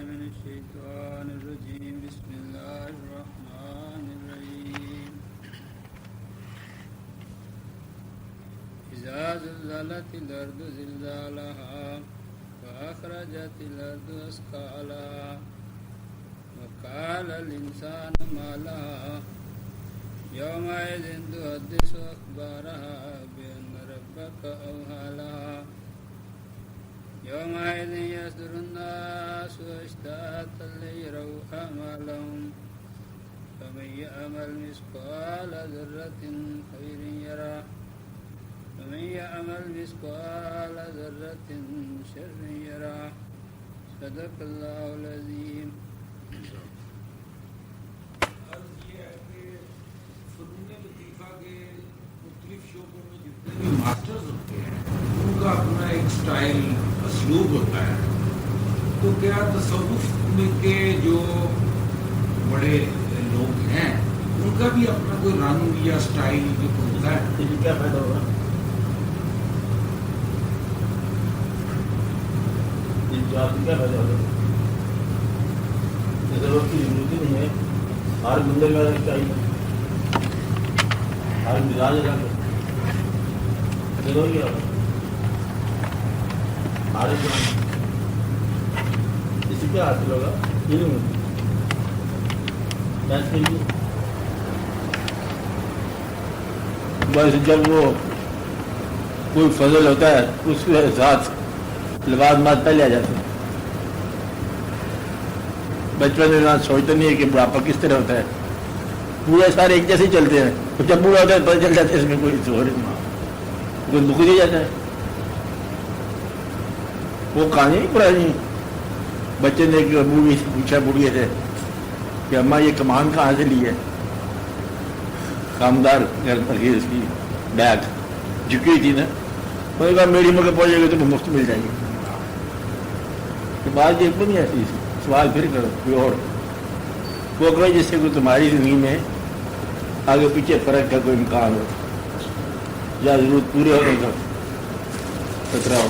من الشيطان الرجيم بسم الله الرحمن الرحيم إذا زلزلت الأرض زلزالها وأخرجت الأرض أثقالها وقال الإنسان ما لها يومئذ تحدث أخبارها بأن ربك أوحى لها يومئذ يصدر الناس أشتاتا ليروا أعمالهم فمن يعمل مثقال ذرة خيرا يره ومن يعمل مثقال ذرة شرا يره صدق الله العظيم. ماسٹرز ہوتے ہیں ان کا اپنا ایک سٹائل اسلوب ہوتا ہے. تو کیا تصوف میں کے جو بڑے لوگ ہیں ان کا بھی اپنا کوئی رنگ یا سٹائل ہوتا ہے؟ کیا فائدہ ہوگا؟ کیا فائدہ ہوگا؟ ضرورت کی ضرورت ہی نہیں ہے. ہر بندے کا چاہیے، ہر مزاج کا ضروری ہے. اس سے کیا حاصل ہوگا؟ علم. بس جب وہ کوئی فضل ہوتا ہے اس کے ساتھ لباس مات پہلے آ جاتے ہیں. بچپن میں سوچتے نہیں ہے کہ بڑھاپا کس طرح ہوتا ہے. بوڑھے سارے ایک جیسے ہی چلتے ہیں، جب بوڑھا ہوتا ہے پتہ چل جاتا ہے اس میں کوئی دکھ دیا جاتا ہے. وہ کہانی نہیں پڑھانی. بچے نے ایک بوڑھی سے پوچھا بوڑھے سے کہ اماں یہ کمان کہاں سے لی ہے؟ کامدار گھر پر اس کی بیگ جھکی تھی نا. میں نے کہا میری مگر پہنچے گی تو مفت مل جائے گی. بات یہ نہیں ایسی سوال پھر کرو کوئی اور وہ کرو جس سے کوئی تمہاری زندگی میں آگے پیچھے فرق کا کوئی امکان ہو یا ضرورت پورے ہونے کا خطرہ ہو.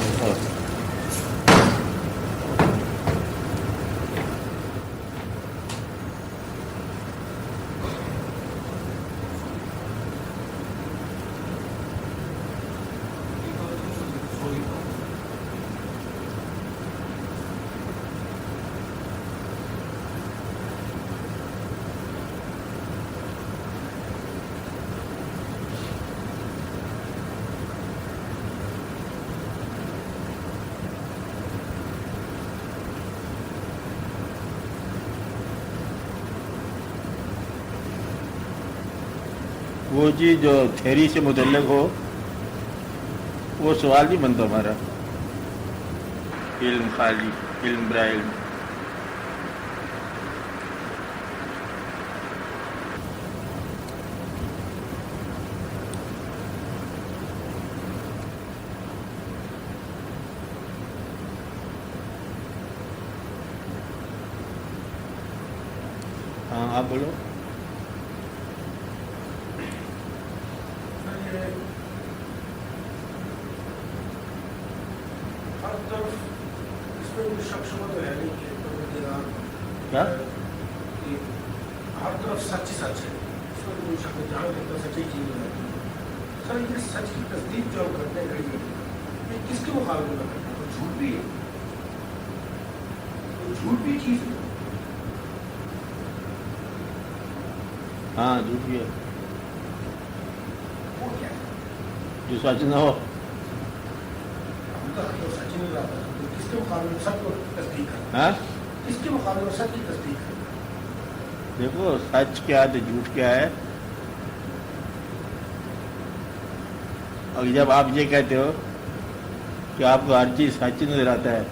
وہ چیز جو تھیری سے متعلق ہو وہ سوال نہیں بنتا ہمارا. علم خالی علم برا علم. ہاں آپ بولو. کیا؟ ہر طرف سچ ہی سچ ہے. اس میں کوئی شک جہاں دیکھتا سچی چیز ہو جاتی ہے. سر یہ سچ کی تصدیق جو ہم کرتے ہیں گھڑی گھڑی یہ کس کے مقابلے میں کرتے ہیں؟ تو جھوٹ بھی ہے، تو جھوٹ بھی چیز ہے. ہاں جھوٹ بھی ہے. وہ کیا ہے؟ جو سچ نہ ہو. ہم تو سچ نہیں رہتا. تو کس کے مقابلے میں سچ کو تصدیق کرتے ہیں؟ ہاں کس کے مقابلے میں سچ کی تصدیق کرتے ہیں؟ دیکھو سچ کیا ہے تو جھوٹ کیا ہے. اور جب آپ یہ کہتے ہو کہ آپ کو ہر چیز سچ نظر آتا ہے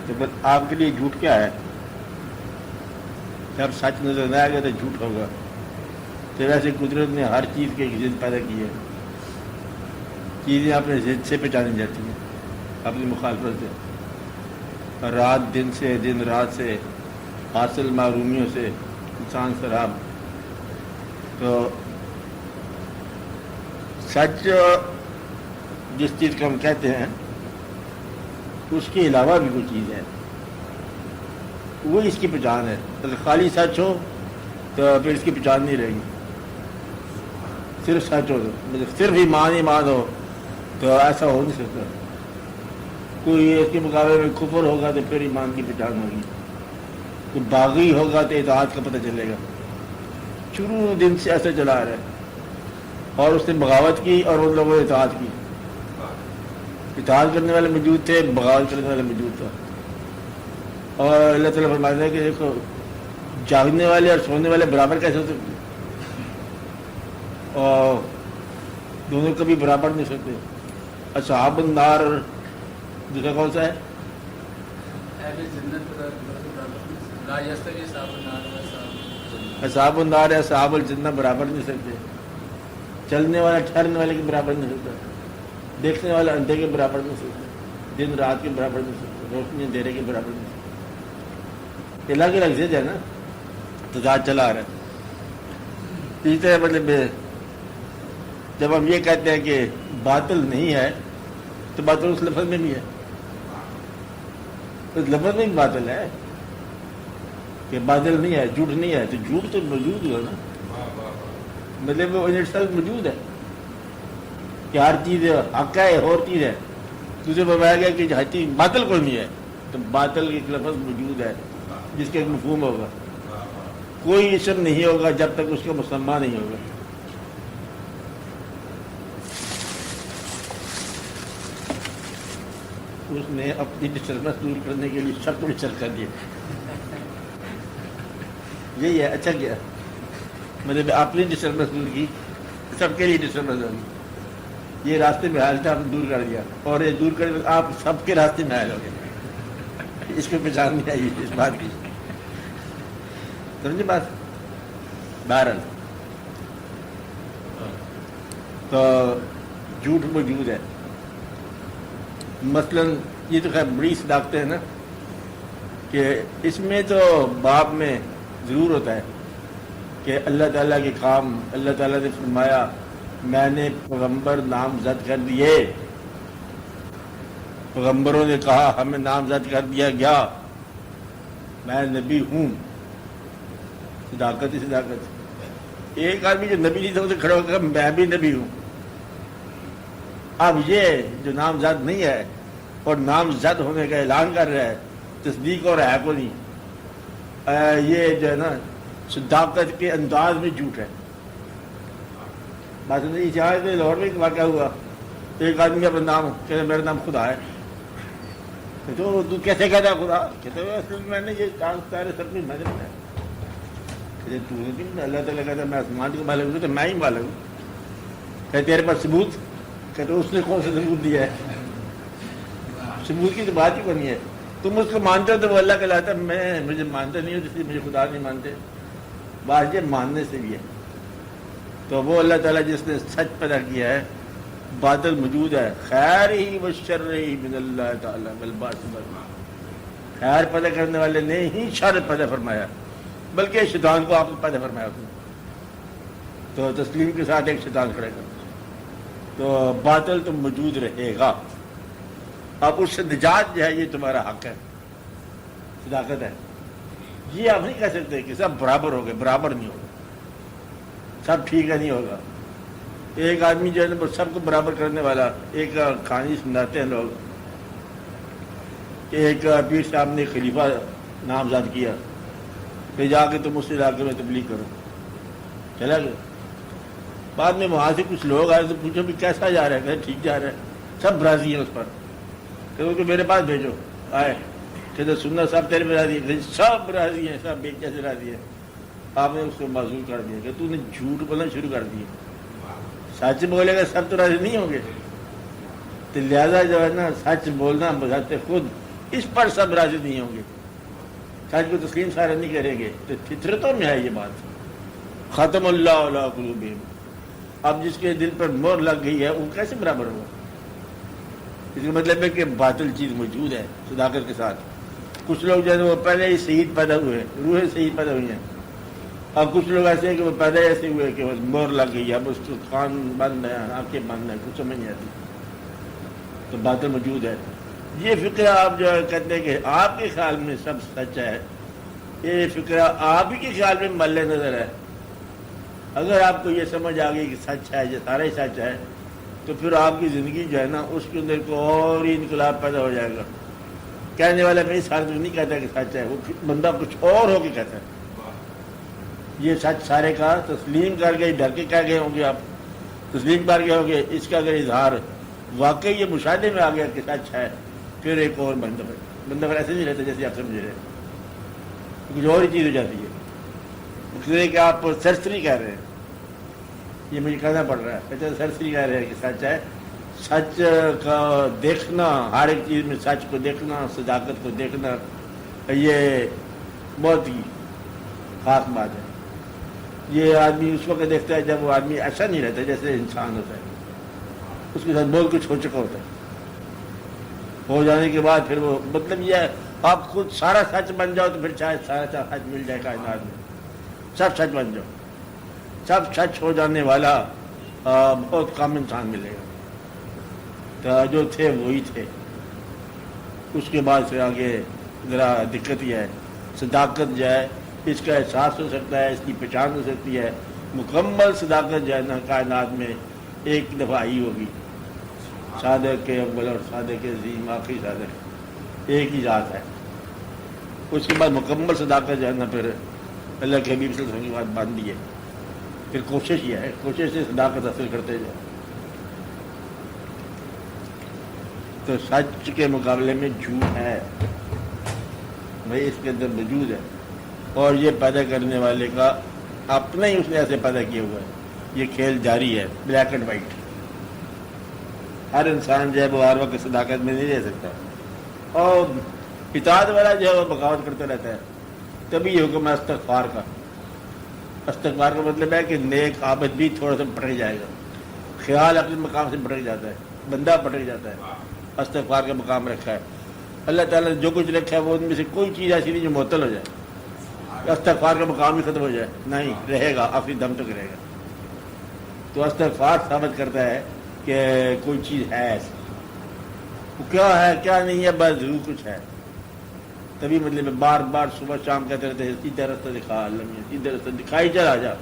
تو بس آپ کے لیے جھوٹ کیا ہے؟ جب سچ نظر نہ آئے گا تو جھوٹ ہوگا. تو ویسے قدرت نے ہر چیز کی ایک ضد پیدا کی ہے. چیزیں اپنے ضد سے پہچانی جاتی ہیں، اپنی مخالفت سے. رات دن سے، دن رات سے، حاصل محرومیوں سے انسان سراب. تو سچ جس چیز کو ہم کہتے ہیں اس کے علاوہ بھی کوئی چیز ہے. وہ اس کی پہچان ہے. اگر خالی سچ ہو تو پھر اس کی پہچان نہیں رہے گی. صرف سچ ہو تو صرف ایمان ہو تو ایسا ہو نہیں سکتا. کوئی اس کے مقابلے میں کفر ہوگا تو پھر ایمان کی پہچان ہوگی. کوئی باغی ہوگا تو اطاعت کا پتہ چلے گا. شروع دن سے ایسا چلا رہا ہے. اور اس نے بغاوت کی اور ان لوگوں نے اطاعت کی. اطاعت کرنے والے موجود تھے, بغاوت کرنے والے موجود تھا. اور اللہ تعالیٰ فرماتا ہے کہ دیکھو جاگنے والے اور سونے والے برابر کیسے ہو سکتے, اور دونوں کبھی برابر نہیں سکتے. اصحاب النار دوسرا کون سا ہے؟ اصحاب النار یا اصحاب الجنہ برابر نہیں سکتے. چلنے والا ٹھہرنے والے کے برابر نہیں سکتا. دیکھنے والا اندھے کے برابر نہیں سکتا. دن رات کے برابر نہیں سکتا. روشنی اندھیرے کے برابر نہیں سکتا. الگ الگ ضد ہے نا, تضاد چلا رہا ہے. اسی طرح مطلب جب ہم یہ کہتے ہیں کہ باطل نہیں ہے تو باطل اس لفظ میں بھی ہے. اس لفظ میں بھی باطل ہے کہ باطل نہیں ہے, جھوٹ نہیں ہے. تو جھوٹ تو موجود ہوا نا, مطلب وہ موجود ہے کہ ہر چیز حق ہے اور چیز ہے. دوسرے بتایا گیا کہ ہر چیز باطل کوئی نہیں ہے, تو باطل ایک لفظ موجود ہے جس کا ایک مفہوم ہوگا. کوئی اسم نہیں ہوگا جب تک اس کا مسمى نہیں ہوگا. اس نے اپنی ڈسٹربنس دور کرنے کے لیے سب کو ڈسٹرب کر دیا. یہی ہے. اچھا کیا, مطلب اپنی ڈسٹربنس دور کی, سب کے لیے ڈسٹربنس ہوگی. یہ راستے میں حال تھا, آپ نے دور کر دیا, اور یہ دور کر آپ سب کے راستے میں حال ہو گئے. اس کو پہچان نہیں آئی اس بات کی, سمجھے بات. بہرحال تو جھوٹ موجود ہے. مثلا یہ تو خیر بڑی صداقتیں ہیں نا, کہ اس میں تو باب میں ضرور ہوتا ہے کہ اللہ تعالیٰ کے کام, اللہ تعالیٰ نے فرمایا میں نے پیغمبر نامزد کر دیے, پیغمبروں نے کہا ہمیں نامزد کر دیا گیا, میں نبی ہوں. صداقت ہی صداقت. ایک آدمی جو نبی نہیں تھا اسے کھڑا ہو کر میں بھی نبی ہوں. اب یہ جو نامزد نہیں ہے اور نامزد ہونے کا اعلان کر رہا ہے, تصدیق اور ہے کو نہیں, یہ جو ہے نا صداقت کے انداز میں جھوٹ ہے. بات نہیں چاہے تو لاہور میں ایک واقعہ ہوا. ایک آدمی اپنا نام کہتے میرا نام خدا ہے. تو کیسے کہتا خدا؟ کہتے میں نے یہ تارے سب میں نے بنایا. اللہ تعالیٰ کہتا میں آسمان کو مالک ہوں تو میں ہی مالک ہوں. کہ تیرے پاس ثبوت؟ کہتے اس نے کون سا ثبوت دیا ہے؟ ثبوت کی تو بات ہی بنی ہے. تم اس کو مانتے ہو تو وہ اللہ کہلاتا ہے, میں مجھے مانتے نہیں ہو اس لیے مجھے خدا نہیں مانتے. بات یہ ماننے سے بھی ہے. تو وہ اللہ تعالیٰ جس نے سچ پیدا کیا ہے, باطل موجود ہے, خیر ہی و شر ہی من اللہ تعالیٰ خیر پیدا کرنے والے نے ہی شر پیدا فرمایا, بلکہ شیطان کو آپ نے پیدا فرمایا. تو تسلیم کے ساتھ ایک شیطان کھڑے کر, تو باطل تو موجود رہے گا. اب اس سے نجات جو ہے یہ تمہارا حق ہے, صداقت ہے. یہ آپ نہیں کہہ سکتے کہ سب برابر ہو گئے, برابر نہیں ہوگا, سب ٹھیک ہے نہیں ہوگا. ایک آدمی جو ہے نا سب کو برابر کرنے والا, ایک کہانی سناتے ہیں لوگ کہ ایک پیر صاحب نے خلیفہ نامزد کیا, پھر جا کے تم اس علاقے میں تبلیغ کرو. چلا گیا. بعد میں وہاں سے کچھ لوگ آئے تو پوچھو بھی کیسا جا رہا ہے؟ کہتے ٹھیک جا رہا ہے, سب راضی ہیں اس پر. کہ ان کو میرے پاس بھیجو. آئے کہتے سننا صاحب تیرے میں راضی ہے؟ سب راضی ہیں, سب ایک جیسے راضی ہیں. آپ نے اس کو معذور کر دیا کہ تو نے جھوٹ بولنا شروع کر دیا. سچ بولے گا سب تو راضی نہیں ہوں گے, تو لہذا جو ہے نا سچ بولنا بذات خود اس پر سب راضی نہیں ہوں گے. سچ کو تسلیم سارے نہیں کریں گے. تو فطرتوں میں ہے یہ بات. ختم اللہ علی قلوبہم. اب جس کے دل پر مہر لگ گئی ہے وہ کیسے برابر ہوگا؟ اس کا مطلب ہے کہ باطل چیز موجود ہے صداقت کے ساتھ. کچھ لوگ جو ہے وہ پہلے ہی شہید پیدا ہوئے, روحیں شہید پیدا ہوئی ہیں. اب کچھ لوگ ایسے ہیں کہ وہ پیدا ایسے ہوئے کہ بس مہر لگ گئی, اب اس کو کان بند ہے, آنکھیں بند ہیں, کچھ سمجھ نہیں آتی. تو باطل موجود ہے. یہ فقہ آپ جو کہتے ہیں کہ آپ کے خیال میں سب سچ ہے, یہ فکرہ آپ ہی کے خیال میں مل نظر ہے. اگر آپ کو یہ سمجھ آ گئی کہ سچ ہے، یہ سارا ہی سچ ہے، تو پھر آپ کی زندگی جو ہے نا اس کے اندر کو اور ہی انقلاب پیدا ہو جائے گا. کہنے والا میں سارا نہیں کہتا کہ سچ ہے، وہ بندہ کچھ اور ہو کے کہتا ہے. یہ سچ سارے کا تسلیم کر گئے، ڈر کے کہہ گئے ہوں گے، آپ تسلیم کر گئے ہوں گے. اس کا اگر اظہار واقعی یہ مشاہدے میں آ گیا کہ سچ ہے، پھر ایک اور بندہ پھر ایسے نہیں رہتا جیسے آپ سمجھ رہے ہیں، کچھ اور ہی چیز ہو جاتی ہے. اس لیے کہ آپ سرسری کہہ رہے ہیں، یہ مجھے کہنا پڑ رہا ہے. اچھا سرسری کہہ رہے ہیں کہ سچ ہے. سچ کا دیکھنا، ہر ایک چیز میں سچ کو دیکھنا، صداقت کو دیکھنا، یہ بہت ہی خاص بات ہے. یہ آدمی اس وقت دیکھتا ہے جب وہ آدمی ایسا نہیں رہتا جیسے انسان ہوتا ہے، اس کے ساتھ بہت کچھ ہو چکا ہوتا ہے. ہو جانے کے بعد پھر وہ مطلب یہ ہے آپ خود سارا سچ بن جاؤ تو پھر چاہے سارا سچ مل جائے کائنات میں، سب سچ بن جاؤ. سب سچ ہو جانے والا بہت کم انسان ملے گا. تو جو تھے وہی تھے. اس کے بعد پھر آگے ذرا دقت یہ ہے، صداقت جو ہے اس کا احساس ہو سکتا ہے، اس کی پہچان ہو سکتی ہے. مکمل صداقت جو ہے نا کائنات میں ایک دفعہ ہی ہوگی. صادق کے اول اور صادق کے عظیم آخری صادق ایک ہی ذات ہے. اس کے بعد مکمل صداقت جو ہے نا پھر اللہ کے حبیب صلی اللہ علیہ وسلم کی بات باندھی ہے. پھر کوشش یہ ہے، کوشش سے صداقت حاصل کرتے جاؤ. تو سچ کے مقابلے میں جھوٹ ہے بھائی، اس کے اندر موجود ہے. اور یہ پیدا کرنے والے کا اپنا ہی اس نے ایسے پیدا کیا ہوا ہے. یہ کھیل جاری ہے، بلیک اینڈ وائٹ. ہر انسان جو ہے وہ ہر وقت صداقت میں نہیں رہ سکتا، اور اطاعت والا جو ہے وہ بغاوت کرتا رہتا ہے. تبھی یہ حکم ہے استغفار کا. استغفار کا مطلب ہے کہ نیک عابد بھی تھوڑا سا پٹک جائے گا. خیال اپنے مقام سے پٹک جاتا ہے، بندہ پٹک جاتا ہے. استغفار کا مقام رکھا ہے اللہ تعالیٰ نے. جو کچھ رکھا ہے وہ ان میں سے کوئی چیز ایسی نہیں جو معطل ہو جائے. استغفار کا مقام ہی ختم ہو جائے نہیں، رہے گا، آخری دم تک رہے گا. تو استغفار ثابت کرتا ہے کہ کوئی چیز ہے ایسی. وہ کیا ہے کیا نہیں ہے، بس ضرور کچھ ہے. تبھی مطلب بار بار صبح شام کہتے رہتے ہیں سیدھا رستہ دکھا اللہ میاں، سیدھا رستہ دکھائی چلا جا.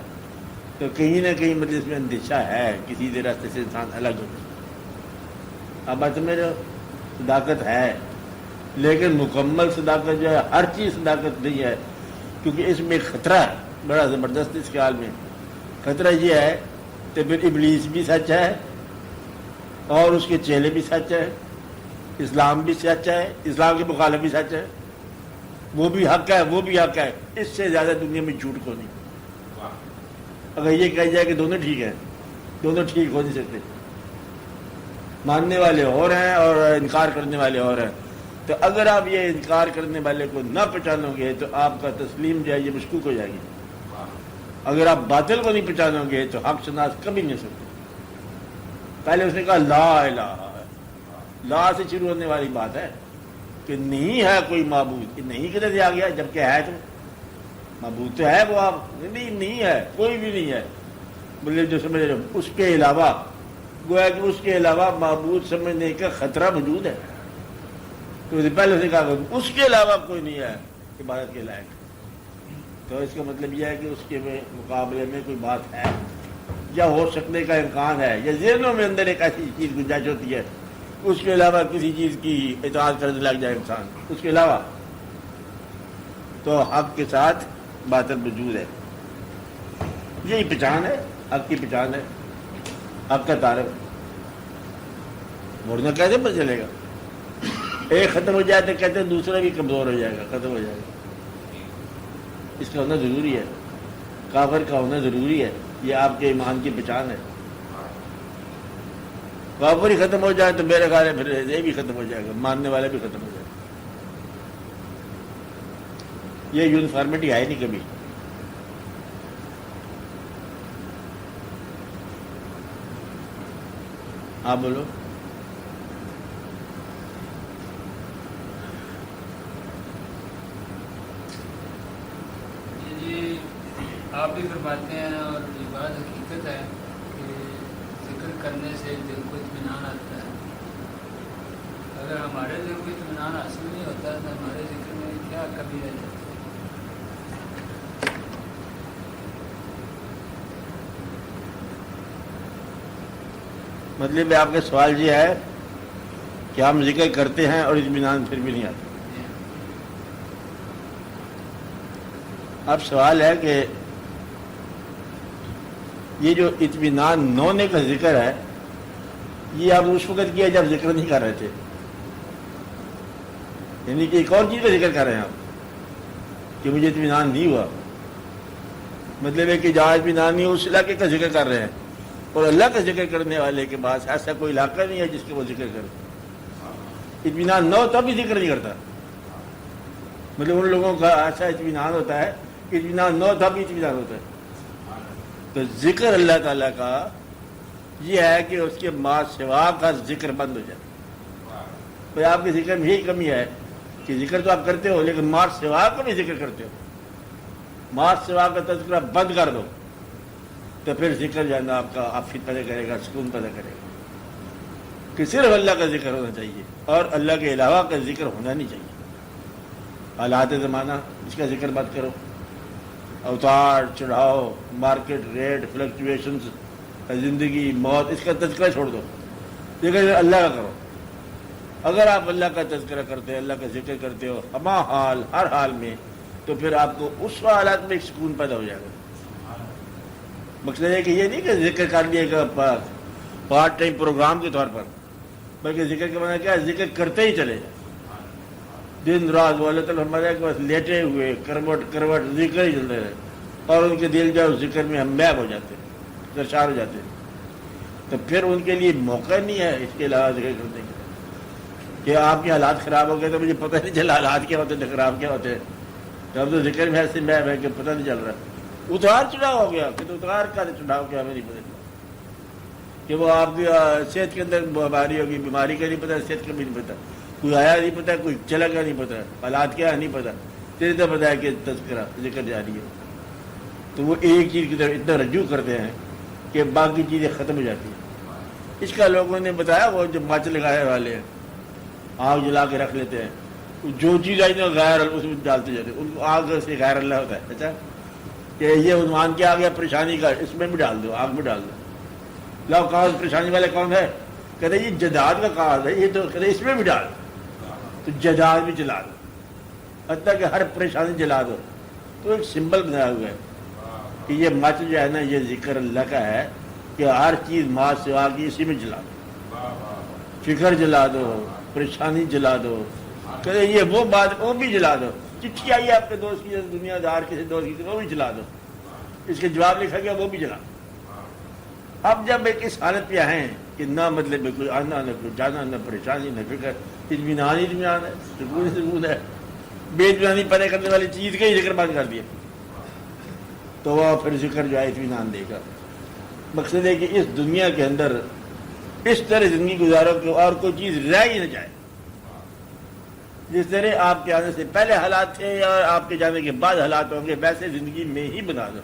تو کہیں نہ کہیں مطلب اس میں اندیشہ ہے کہ سیدھے راستے سے انسان الگ ہو جائے. اب بات میرے صداقت ہے، لیکن مکمل صداقت جو ہے ہر چیز صداقت نہیں ہے، کیونکہ اس میں خطرہ ہے بڑا زبردست. اس خیال میں خطرہ یہ ہے کہ پھر ابلیس بھی سچ ہے اور اس کے چیلے بھی سچ ہے، اسلام بھی سچ ہے، اسلام کے مخالف بھی سچ ہے. وہ بھی حق ہے، وہ بھی حق ہے. اس سے زیادہ دنیا میں جھوٹ کو نہیں. اگر یہ کہا جائے کہ دونوں ٹھیک ہیں، دونوں ٹھیک ہو نہیں سکتے. ماننے والے اور ہیں اور انکار کرنے والے اور ہیں. تو اگر آپ یہ انکار کرنے والے کو نہ پہچانو گے تو آپ کا تسلیم جو ہے یہ مشکوک ہو جائے گی. اگر آپ باطل کو نہیں پہچانو گے تو حق شناس کبھی نہیں سکتے. پہلے اس نے کہا لا الہ، لا سے شروع ہونے والی بات ہے کہ نہیں ہے کوئی معبود. نہیں کدھر سے آ گیا جبکہ ہے تو معبود تو ہے وہ. آپ نہیں ہے، کوئی بھی نہیں ہے. بولے جو سمجھ رہے اس کے علاوہ گویا کہ اس کے علاوہ معبود سمجھنے کا خطرہ موجود ہے. تو پہلے سے کہا اس کے علاوہ کوئی نہیں ہے عبادت کے لائق. تو اس کا مطلب یہ ہے کہ اس کے مقابلے میں کوئی بات ہے یا ہو سکنے کا امکان ہے، یا ذہنوں میں اندر ایک ایسی چیز گنجائش ہوتی ہے اس کے علاوہ کسی چیز کی اطاعت کرنے لگ جائے انسان. اس کے علاوہ تو حق کے ساتھ باطل موجود ہے. یہی پہچان ہے، حق کی پہچان ہے، حق کا تعارف. ورنہ کیسے پتہ چلے گا؟ ایک ختم ہو جائے تو کہتے ہیں دوسرا بھی کمزور ہو جائے گا، ختم ہو جائے گا. اس کا ہونا ضروری ہے، کافر کا ہونا ضروری ہے. یہ آپ کے ایمان کی پہچان ہے. کافر ہی ختم ہو جائے تو میرے خیال ہے پھر یہ بھی ختم ہو جائے گا، ماننے والا بھی ختم ہو جائے گا. یہ یونیفارمٹی ہے نہیں کبھی. آپ بولو. جی آپ بھی فرماتے ہیں اور یہ بات حقیقت ہے کہ ذکر کرنے سے دل کو اطمینان آتا ہے. اگر ہمارے دل کو اطمینان حاصل نہیں ہوتا تو ہمارے ذکر میں کیا کمی رہ جاتی ہے. مطلب آپ کا سوال یہ ہے کہ ہم ذکر کرتے ہیں اور اطمینان پھر بھی نہیں آتا. اب سوال ہے کہ یہ جو اطمینان نہ ہونے کا ذکر ہے یہ آپ اس وقت کیا جب ذکر نہیں کر رہے تھے، یعنی کہ ایک اور چیز کا ذکر کر رہے ہیں آپ کہ مجھے اطمینان نہیں ہوا. مطلب ہے کہ جہاں اطمینان نہیں ہو اس علاقے کا ذکر کر رہے ہیں، اور اللہ کا ذکر کرنے والے کے پاس ایسا کوئی علاقہ نہیں ہے جس کے وہ ذکر کرے. اطمینان نہ ہو تب بھی ذکر نہیں کرتا. مطلب ان لوگوں کا ایسا اطمینان ہوتا ہے کہ اطمینان نہ ہو تب بھی اطمینان ہوتا ہے. تو ذکر اللہ تعالیٰ کا یہ ہے کہ اس کے ما سوا کا ذکر بند ہو جائے. تو آپ کے ذکر میں یہی کمی ہے کہ ذکر تو آپ کرتے ہو لیکن ما سوا کا بھی ذکر کرتے ہو. ما سوا کا تذکرہ بند کر دو تو پھر ذکر جانا آپ کا آفت پیدا کرے گا، سکون پیدا کرے گا. کہ صرف اللہ کا ذکر ہونا چاہیے اور اللہ کے علاوہ کا ذکر ہونا نہیں چاہیے. حالات زمانہ اس کا ذکر مت کرو، اوتار چڑھاؤ، مارکیٹ ریٹ فلکچویشنز، زندگی موت، اس کا تذکرہ چھوڑ دو. ذکر اللہ کا کرو. اگر آپ اللہ کا تذکرہ کرتے ہو، اللہ کا ذکر کرتے ہو ہما حال ہر حال میں، تو پھر آپ کو اس حالات میں ایک سکون پیدا ہو جائے گا. مقصد ہے کہ یہ نہیں کہ ذکر کر لیے گا پارٹ ٹائم پروگرام کے طور پر، بلکہ ذکر کا معنی کیا ہے؟ ذکر کرتے ہی چلے جائیں دن رات. وہ اللہ تعالیٰ ہمارے کے پاس لیٹے ہوئے کروٹ ذکر ہی چلتے رہے اور ان کے دل جو ذکر میں ہم محو ہو جاتے ہیں، سرشار ہو جاتے ہیں. تو پھر ان کے لیے موقع نہیں ہے اس کے علاوہ ذکر کرنے کے کہ آپ کے حالات خراب ہو گئے تو مجھے پتہ نہیں چلا حالات کیا ہوتے ہیں، خراب کیا ہوتے ہیں. تو اب تو ذکر میں ایسے محو ہے کہ پتہ نہیں چل رہا. اتار چڑھاؤ ہو گیا کہ تو اتار کا چڑھاؤ کیا ہمیں نہیں پتہ کہ وہ آپ کی صحت کے اندر بیماری ہوگی، بیماری کا نہیں پتہ، صحت کا بھی نہیں پتہ، کوئی آیا نہیں پتہ، کوئی چلا گیا نہیں پتہ، حالات کیا ہے نہیں پتہ. تیرے تو پتہ ہے کہ تذکرہ ذکر جاری ہے. تو وہ ایک چیز کی طرف اتنا رجوع کرتے ہیں کہ باقی چیزیں ختم ہو جاتی ہیں. اس کا لوگوں نے بتایا وہ جو ماچ لگانے والے ہیں آگ جلا کے رکھ لیتے ہیں، جو چیز آئی نا غیر اس میں ڈالتے جاتے ہیں. ان کو آگ سے غیر اللہ ہوتا ہے. اچھا کہ یہ عنوان کیا آ گیا پریشانی کا، اس میں بھی ڈال دو، آگ میں ڈال دو. لاؤ کاغذ پریشانی والے کون ہے؟ کہتے یہ جداد کا کاغذ ہے، یہ تو کہتے اس میں بھی ڈال تو جداد بھی جلا دو، حتیٰ کہ ہر پریشانی جلا دو. تو ایک سمبل بنایا ہوا ہے کہ یہ مچ جو ہے نا یہ ذکر اللہ کا ہے کہ ہر چیز ماں سوا کی اسی میں جلا دو. فکر جلا دو، پریشانی جلا دو. کہتے یہ وہ بات وہ بھی جلا دو. چٹھی آئی آپ کے دوست کی، دنیا دار کسی دوست کی، وہ بھی جلا دو. اس کے جواب لکھا گیا وہ بھی جلا دو. اب جب ایک اس حالت پہ ہیں کہ نہ مطلب میں کوئی آنا نہ کوئی جانا، نہ پریشانی نہ فکر، اطمینان ہی اطمینان ہے، سکون سکون ہے، بے اطمینانی پیدا کرنے والی چیز کا ہی ذکر بند کر دیا تو وہ پھر ذکر جو ہے اطمینان دے گا. مقصد ہے کہ اس دنیا کے اندر اس طرح زندگی گزارو کہ اور کوئی چیز رہ ہی نہ جائے. جس طرح آپ کے آنے سے پہلے حالات تھے اور آپ کے جانے کے بعد حالات ہوں گے ویسے زندگی میں ہی بنا دو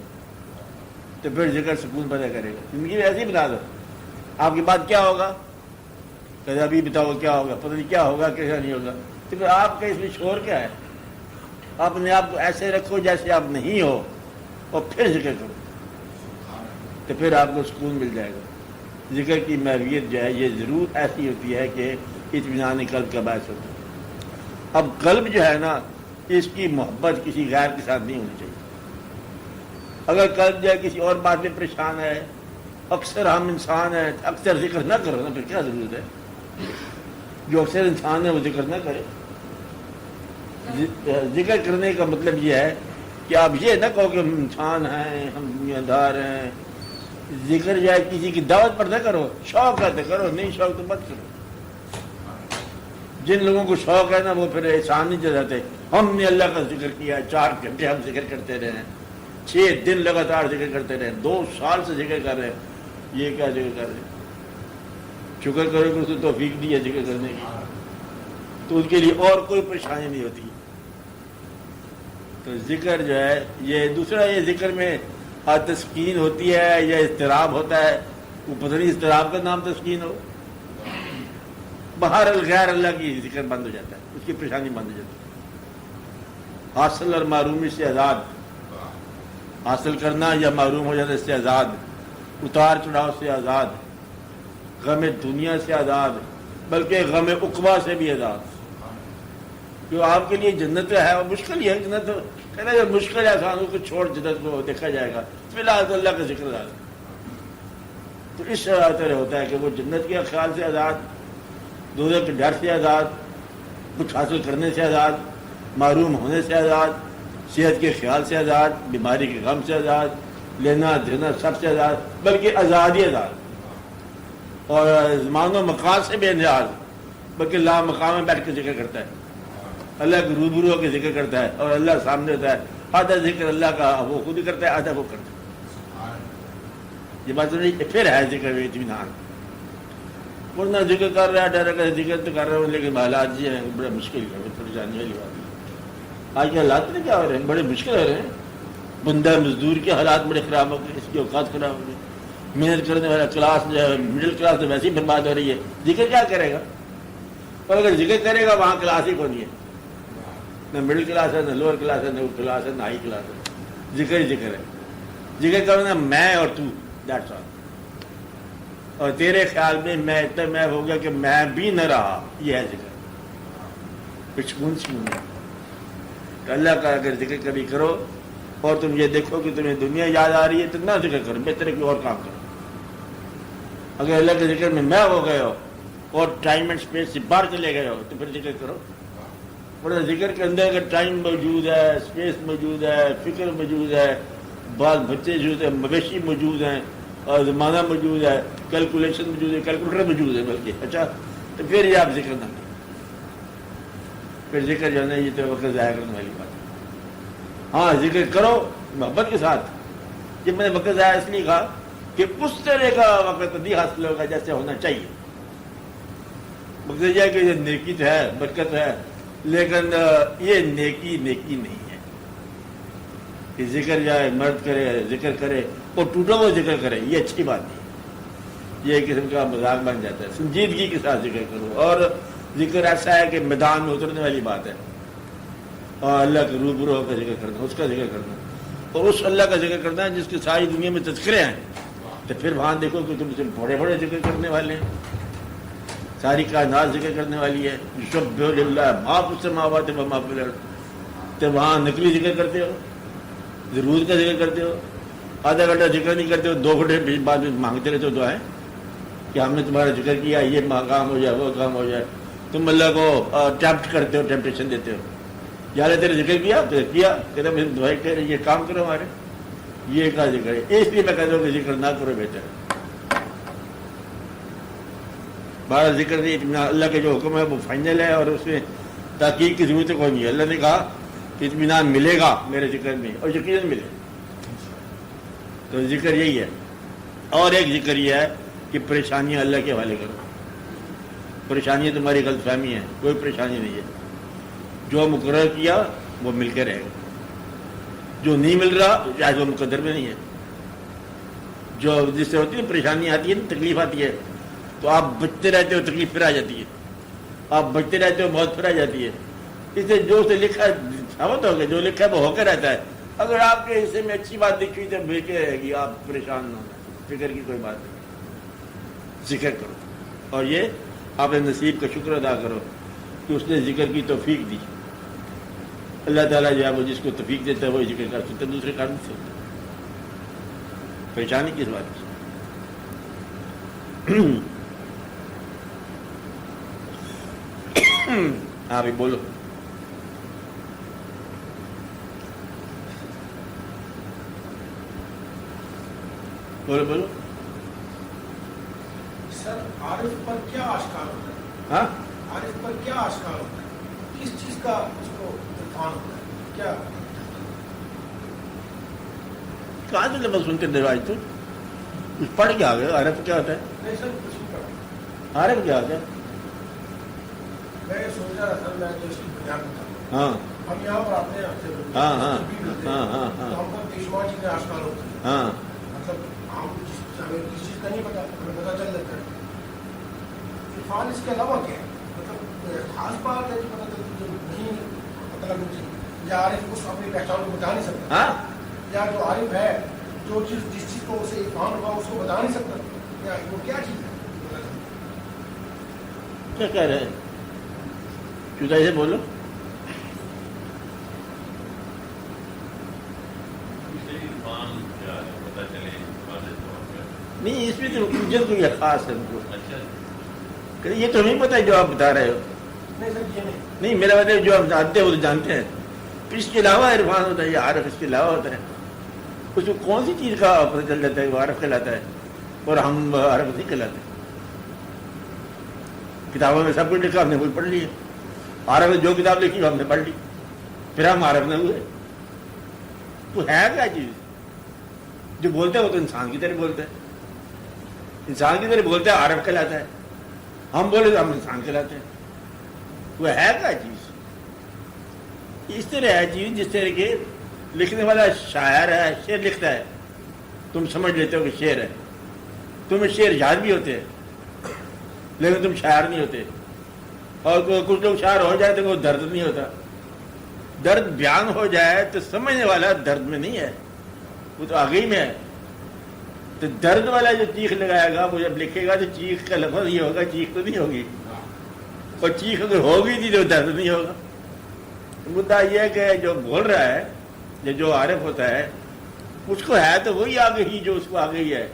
تو پھر ذکر سکون پیدا کرے گا. زندگی میں ایسے ہی بنا دو. آپ کے بعد کیا ہوگا؟ کہ ابھی بتاؤ کیا ہوگا، پتہ نہیں کیا ہوگا کیسا نہیں ہوگا. تو پھر آپ کا اس میں شور کیا ہے؟ اپنے آپ کو ایسے رکھو جیسے آپ نہیں ہو اور پھر ذکر کرو تو پھر آپ کو سکون مل جائے گا. ذکر کی محویت جو ہے یہ ضرور ایسی ہوتی ہے کہ اطمینان قلب کا باعث ہوتا ہے. اب قلب جو ہے نا اس کی محبت کسی غیر کے ساتھ نہیں ہونی چاہیے. اگر قلب جو ہے کسی اور بات میں پریشان ہے، اکثر ہم انسان ہیں، اکثر ذکر نہ کرو نا پھر کیا ضرورت ہے؟ جو اکثر انسان ہے وہ ذکر نہ کرے. ذکر کرنے کا مطلب یہ ہے کہ آپ یہ نہ کہو کہ ہم انسان ہیں، ہم دنیا دار ہیں. ذکر جو ہے کسی کی دعوت پر نہ کرو، شوق ہے تو کرو، نہیں شوق تو مت کرو. جن لوگوں کو شوق ہے نا وہ پھر احسان نہیں جتاتے. ہم نے اللہ کا ذکر کیا، 4 گھنٹے ہم ذکر کرتے رہے ہیں، 6 دن لگاتار ذکر کرتے رہے، 2 سال سے ذکر کر رہے ہیں. یہ کیا ذکر کر رہے ہیں؟ شکر کرو کہ اس نے توفیق دی ہے ذکر کرنے کی تو اس کے لیے اور کوئی پریشانی نہیں ہوتی. تو ذکر جو ہے یہ دوسرا، یہ ذکر میں تسکین ہوتی ہے یا اضطراب ہوتا ہے. وہ پتہ نہیں اضطراب کا نام تسکین ہو. باہر غیر اللہ کی ذکر بند ہو جاتا ہے، اس کی پریشانی بند ہو جاتی ہے. حاصل اور معرومی سے آزاد، حاصل کرنا یا معروم ہو جاتا ہے اس سے آزاد، اتار چڑھاؤ سے آزاد. غم دنیا سے آزاد بلکہ غم عقبہ سے بھی آزاد. جو آپ کے لیے جنت ہے اور مشکل ہی ہے جنت کہنا جب مشکل ہے آسانوں کو چھوڑ جنت کو دیکھا جائے گا فی الحال اللہ کا ذکر آزاد. تو اس طرح ہوتا ہے کہ وہ جنت کے خیال سے آزاد، دوزخ کے ڈر سے آزاد، کچھ حاصل کرنے سے آزاد، معروم ہونے سے آزاد، صحت کے خیال سے آزاد، بیماری کے غم سے آزاد، لینا دینا سب سے آزاد، بلکہ آزاد ہی آزاد. اور زمان و مقام سے بے نیاز بلکہ لا مقام میں بیٹھ کے ذکر کرتا ہے، اللہ کے روبرو ہو کے ذکر کرتا ہے اور اللہ سامنے ہوتا ہے. آدھا ذکر اللہ کا وہ خود ہی کرتا ہے، آدھا وہ کرتا ہے. یہ بات نہیں پھر ہے ذکر اطمینان. ورنہ ذکر کر رہا ہے ڈائریکٹ ذکر تو کر رہا ہوں لیکن حالات جی ہیں بڑا مشکل ہے، پریشانی والی بات ہے. آج کے حالات میں کیا ہو رہے ہیں؟ بڑے مشکل ہو رہے ہیں. بندہ مزدور کے حالات بڑے خراب ہو گئے، اس کی اوقات خراب ہو گئی. محنت کرنے والا کلاس جو ہے مڈل کلاس تو ویسے ہی برباد ہو رہی ہے. ذکر کیا کرے گا؟ اور اگر ذکر کرے گا وہاں کلاس ہی کون ہے، نہ مڈل کلاس ہے، نہ لوور کلاس ہے، نہ کلاس ہے، نہ ہائی کلاس ہے. ذکر ہی ذکر ہے. ذکر کرو نا میں اور تو، دیٹس آل. اور تیرے خیال میں اتنا میں ہو گیا کہ میں بھی نہ رہا، یہ ہے ذکر. پچھکون سکون ہے. تو اللہ کا اگر ذکر کبھی کرو اور تم یہ دیکھو کہ تمہیں دنیا یاد آ رہی ہے تو نہ ذکر کرو، بہتر ہے کہ اور کام کرو. اگر اللہ کے ذکر میں ہو گئے ہو اور ٹائم اینڈ اسپیس سے باہر چلے گئے ہو تو پھر ذکر کرو. ورنہ ذکر کے اندر اگر ٹائم موجود ہے، اسپیس موجود ہے، فکر موجود ہے، بعض بچے موجود ہیں، مویشی موجود ہیں، اور زمانہ موجود ہے، کیلکولیشن موجود ہے، کیلکولیٹر موجود ہے بلکہ، اچھا تو پھر یہ آپ ذکر نہ کریں. پھر ذکر جو ہے نا یہ تو وقت ضائع کرنے والی بات ہے. ہاں ذکر کرو محبت کے ساتھ. جب میں نے وقت ضائع اس لیے کہا کہ اس طرح کا وقت نہیں حاصل ہوگا جیسے ہونا چاہیے. مقصد یہ ہے کہ یہ نیکی تو ہے، برکت ہے، لیکن یہ نیکی نہیں ہے کہ ذکر جائے مرد کرے ذکر کرے اور ٹوٹا ہوا ذکر کرے. یہ اچھی بات نہیں. یہ ایک قسم کا مذاق بن جاتا ہے. سنجیدگی کے ساتھ ذکر کرو. اور ذکر ایسا ہے کہ میدان میں اترنے والی بات ہے، اور اللہ کے روبرو ہو کا ذکر کرنا، اس کا ذکر کرنا، اور اس اللہ کا ذکر کرنا ہے جس کی ساری دنیا میں تذکرے ہیں. تو پھر وہاں دیکھو کہ تم سے بڑے بڑے ذکر کرنے والے ہیں. ساری کائنات ذکر کرنے والی ہے. یسبح للہ ما فی السماوات و ما فی الارض. تو وہاں نقلی ذکر کرتے ہو، ضرورت کا ذکر کرتے ہو، آدھا گھنٹہ ذکر نہیں کرتے ہو، 2 گھنٹے بعد میں مانگتے رہتے ہو دعائیں کہ ہم نے تمہارا ذکر کیا، یہ کام ہو جائے، وہ کام ہو جائے. تم اللہ کو ٹیمپٹ کرتے ہو، ٹیمپٹیشن دیتے ہو. یا تیرے ذکر کیا تو کیا کہتے ہیں دعائیں کہہ رہے یہ کام کرو ہمارے، یہ کا ذکر ہے. اس لیے میں کہتا ہوں کہ ذکر نہ کرو بہتر ہے. بارہ ذکر نہیں، اطمینان اللہ کے جو حکم ہے وہ فائنل ہے اور اس میں تحقیق کی ضرورت کوئی نہیں ہے. اللہ نے کہا کہ اطمینان ملے گا میرے ذکر میں، اور یقیناً ملے. تو ذکر یہی ہے. اور ایک ذکر یہ ہے کہ پریشانیاں اللہ کے حوالے کرو. پریشانیاں تمہاری غلط فہمی ہے، کوئی پریشانی نہیں ہے. جو مقرر کیا وہ مل کے رہے گا، جو نہیں مل رہا شاید وہ مقدر میں نہیں ہے. جو جس سے ہوتی ہے پریشانی آتی ہے، تکلیف آتی ہے، تو آپ بچتے رہتے ہو، تکلیف پھر آ جاتی ہے. آپ بچتے رہتے ہو، موت پھر آ جاتی ہے. اس سے جو سے لکھا ثابت ہو گیا، جو لکھا ہے وہ ہو کے رہتا ہے. اگر آپ کے حصے میں اچھی بات لکھی تو مل کے رہے گی، آپ پریشان نہ ہو، فکر کی کوئی بات نہیں. ذکر کرو، اور یہ آپ نصیب کا شکر ادا کرو کہ اس نے ذکر کی توفیق دی. اللہ تعالیٰ جو ہے وہ جس کو توفیق دیتا ہے وہی ذکر کر سکتا ہے، دوسرے کر نہیں سکتے. پریشانی کس بات کی؟ ہاں بھائی بولو. بولو. سر عارف پر کیا آشکار ہوتا ہے؟ ہاں عارف پر کیا آشکار ہوتا ہے؟ کس چیز کا اس کو عرفان ہوتا ہے؟ کیا کہاں سے لفظ سنتے رواج تو کچھ پڑھ کے آ گئے. عارف کیا ہوتا ہے؟ نہیں سر کچھ نہیں پڑھا. عارف کیا ہوتا ہے؟ میں یہ سوچ رہا تھا میں جو اس کی بنیاد بتا. ہاں ہم یہاں پر آتے ہیں آپ سے ہاں ہاں ہاں ہاں ہاں تو ہم پر پیشوا چیزیں آشکار ہوتی ہیں. ہاں مطلب ہم ہمیں کسی چیز کا نہیں پتا، ہمیں پتا چل جاتا ہے. عرفان اس کے علاوہ کیا ہے؟ مطلب خاص بات ہے جو پتہ چلتی جو نہیں پتہ لگتی، یا عارف اس اپنی پہچان کو بتا نہیں سکتا، ہاں یا جو عارف ہے جو چیز جس چیز کو اسے عرفان ہوا اس کو بتا نہیں سکتا، یا وہ کیا چیز ہے؟ کیا کہہ رہے ہیں؟ چودائی سے بولو. نہیں اس میں تو اجت کوئی خاص ہے ان کو. کہ یہ تو نہیں پتا جو آپ بتا رہے ہو. نہیں سر یہ نہیں. نہیں میرا مطلب جو آپ جانتے ہیں وہ تو جانتے ہیں. پھر اس کے علاوہ عرفان ہوتا ہے یا عارف اس کے علاوہ ہوتا ہے. اس کو کون سی چیز کا پتہ چل جاتا ہے وہ عارف کہلاتا ہے اور ہم عارف نہیں کہلاتے. کتابوں میں سب کچھ لکھا ہم نے وہی پڑھ لی ہے. عارف نے جو کتاب لکھی ہم نے پڑھ لی پھر ہم عارف نہ ہوئے. تو ہے کیا چیز جو بولتے ہیں وہ تو انسان کی طرح بولتے ہیں. انسان کی طرح بولتے ہیں عارف کہلاتا ہے. ہم بولے تو ہم انسان کہلاتے ہیں. وہ ہے کیا چیز؟ اس طرح ہے چیز جس طرح کہ لکھنے والا شاعر ہے شعر لکھتا ہے تم سمجھ لیتے ہو کہ شعر ہے. تمہیں شعر یاد بھی ہوتے ہیں لیکن تم شاعر نہیں ہوتے. اور کچھ لوگ شاعر ہو جائے تو وہ درد نہیں ہوتا. درد بیان ہو جائے تو سمجھنے والا درد میں نہیں ہے وہ تو آگے ہی میں ہے. تو درد والا جو چیخ لگائے گا وہ جب لکھے گا تو چیخ کا لفظ یہ ہوگا چیخ تو نہیں ہوگی. اور چیخ اگر ہوگی تھی تو درد نہیں ہوگا. مدعا یہ ہے کہ جو بول رہا ہے یا جو عارف ہوتا ہے اس کو ہے تو وہی آگے ہی جو اس کو آگے ہی ہے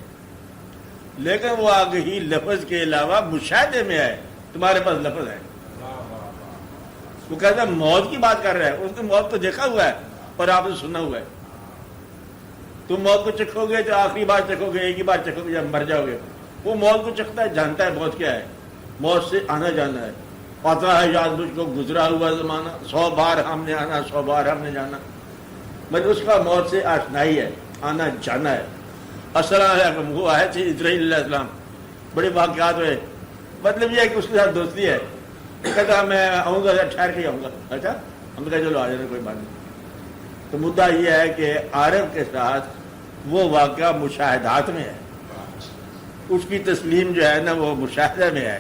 لیکن وہ آگے ہی لفظ کے علاوہ مشاہدے میں ہے. تمہارے پاس لفظ ہے. وہ کہتا ہے موت کی بات کر رہا ہے. اس نے موت کو دیکھا ہوا ہے اور آپ نے سنا ہوا ہے. تم موت کو چکھو گے تو آخری بار چکھو گے ایک ہی بار چکھو گے جب مر جاؤ گے. وہ موت کو چکھتا ہے جانتا ہے موت کیا ہے. موت سے آنا جانا ہے. پتا ہے یاد مجھ کو گزرا ہوا زمانہ 100 بار ہم نے آنا 100 بار ہم نے جانا. مطلب اس کا موت سے آشنائی ہے آنا جانا ہے. السلام علیکم وہ آئے تھے اسرائیل علیہ السلام بڑے واقعات ہوئے. مطلب یہ ہے کہ اس کے ساتھ دوستی ہے. کہتا میں آؤں گا ٹھہر کے آؤں گا. اچھا ہم نے کہا چلو آ جانا کوئی بات نہیں. تو مدعا یہ ہے کہ عارف کے ساتھ وہ واقعہ مشاہدات میں ہے. اس کی تسلیم جو ہے نا وہ مشاہدہ میں ہے.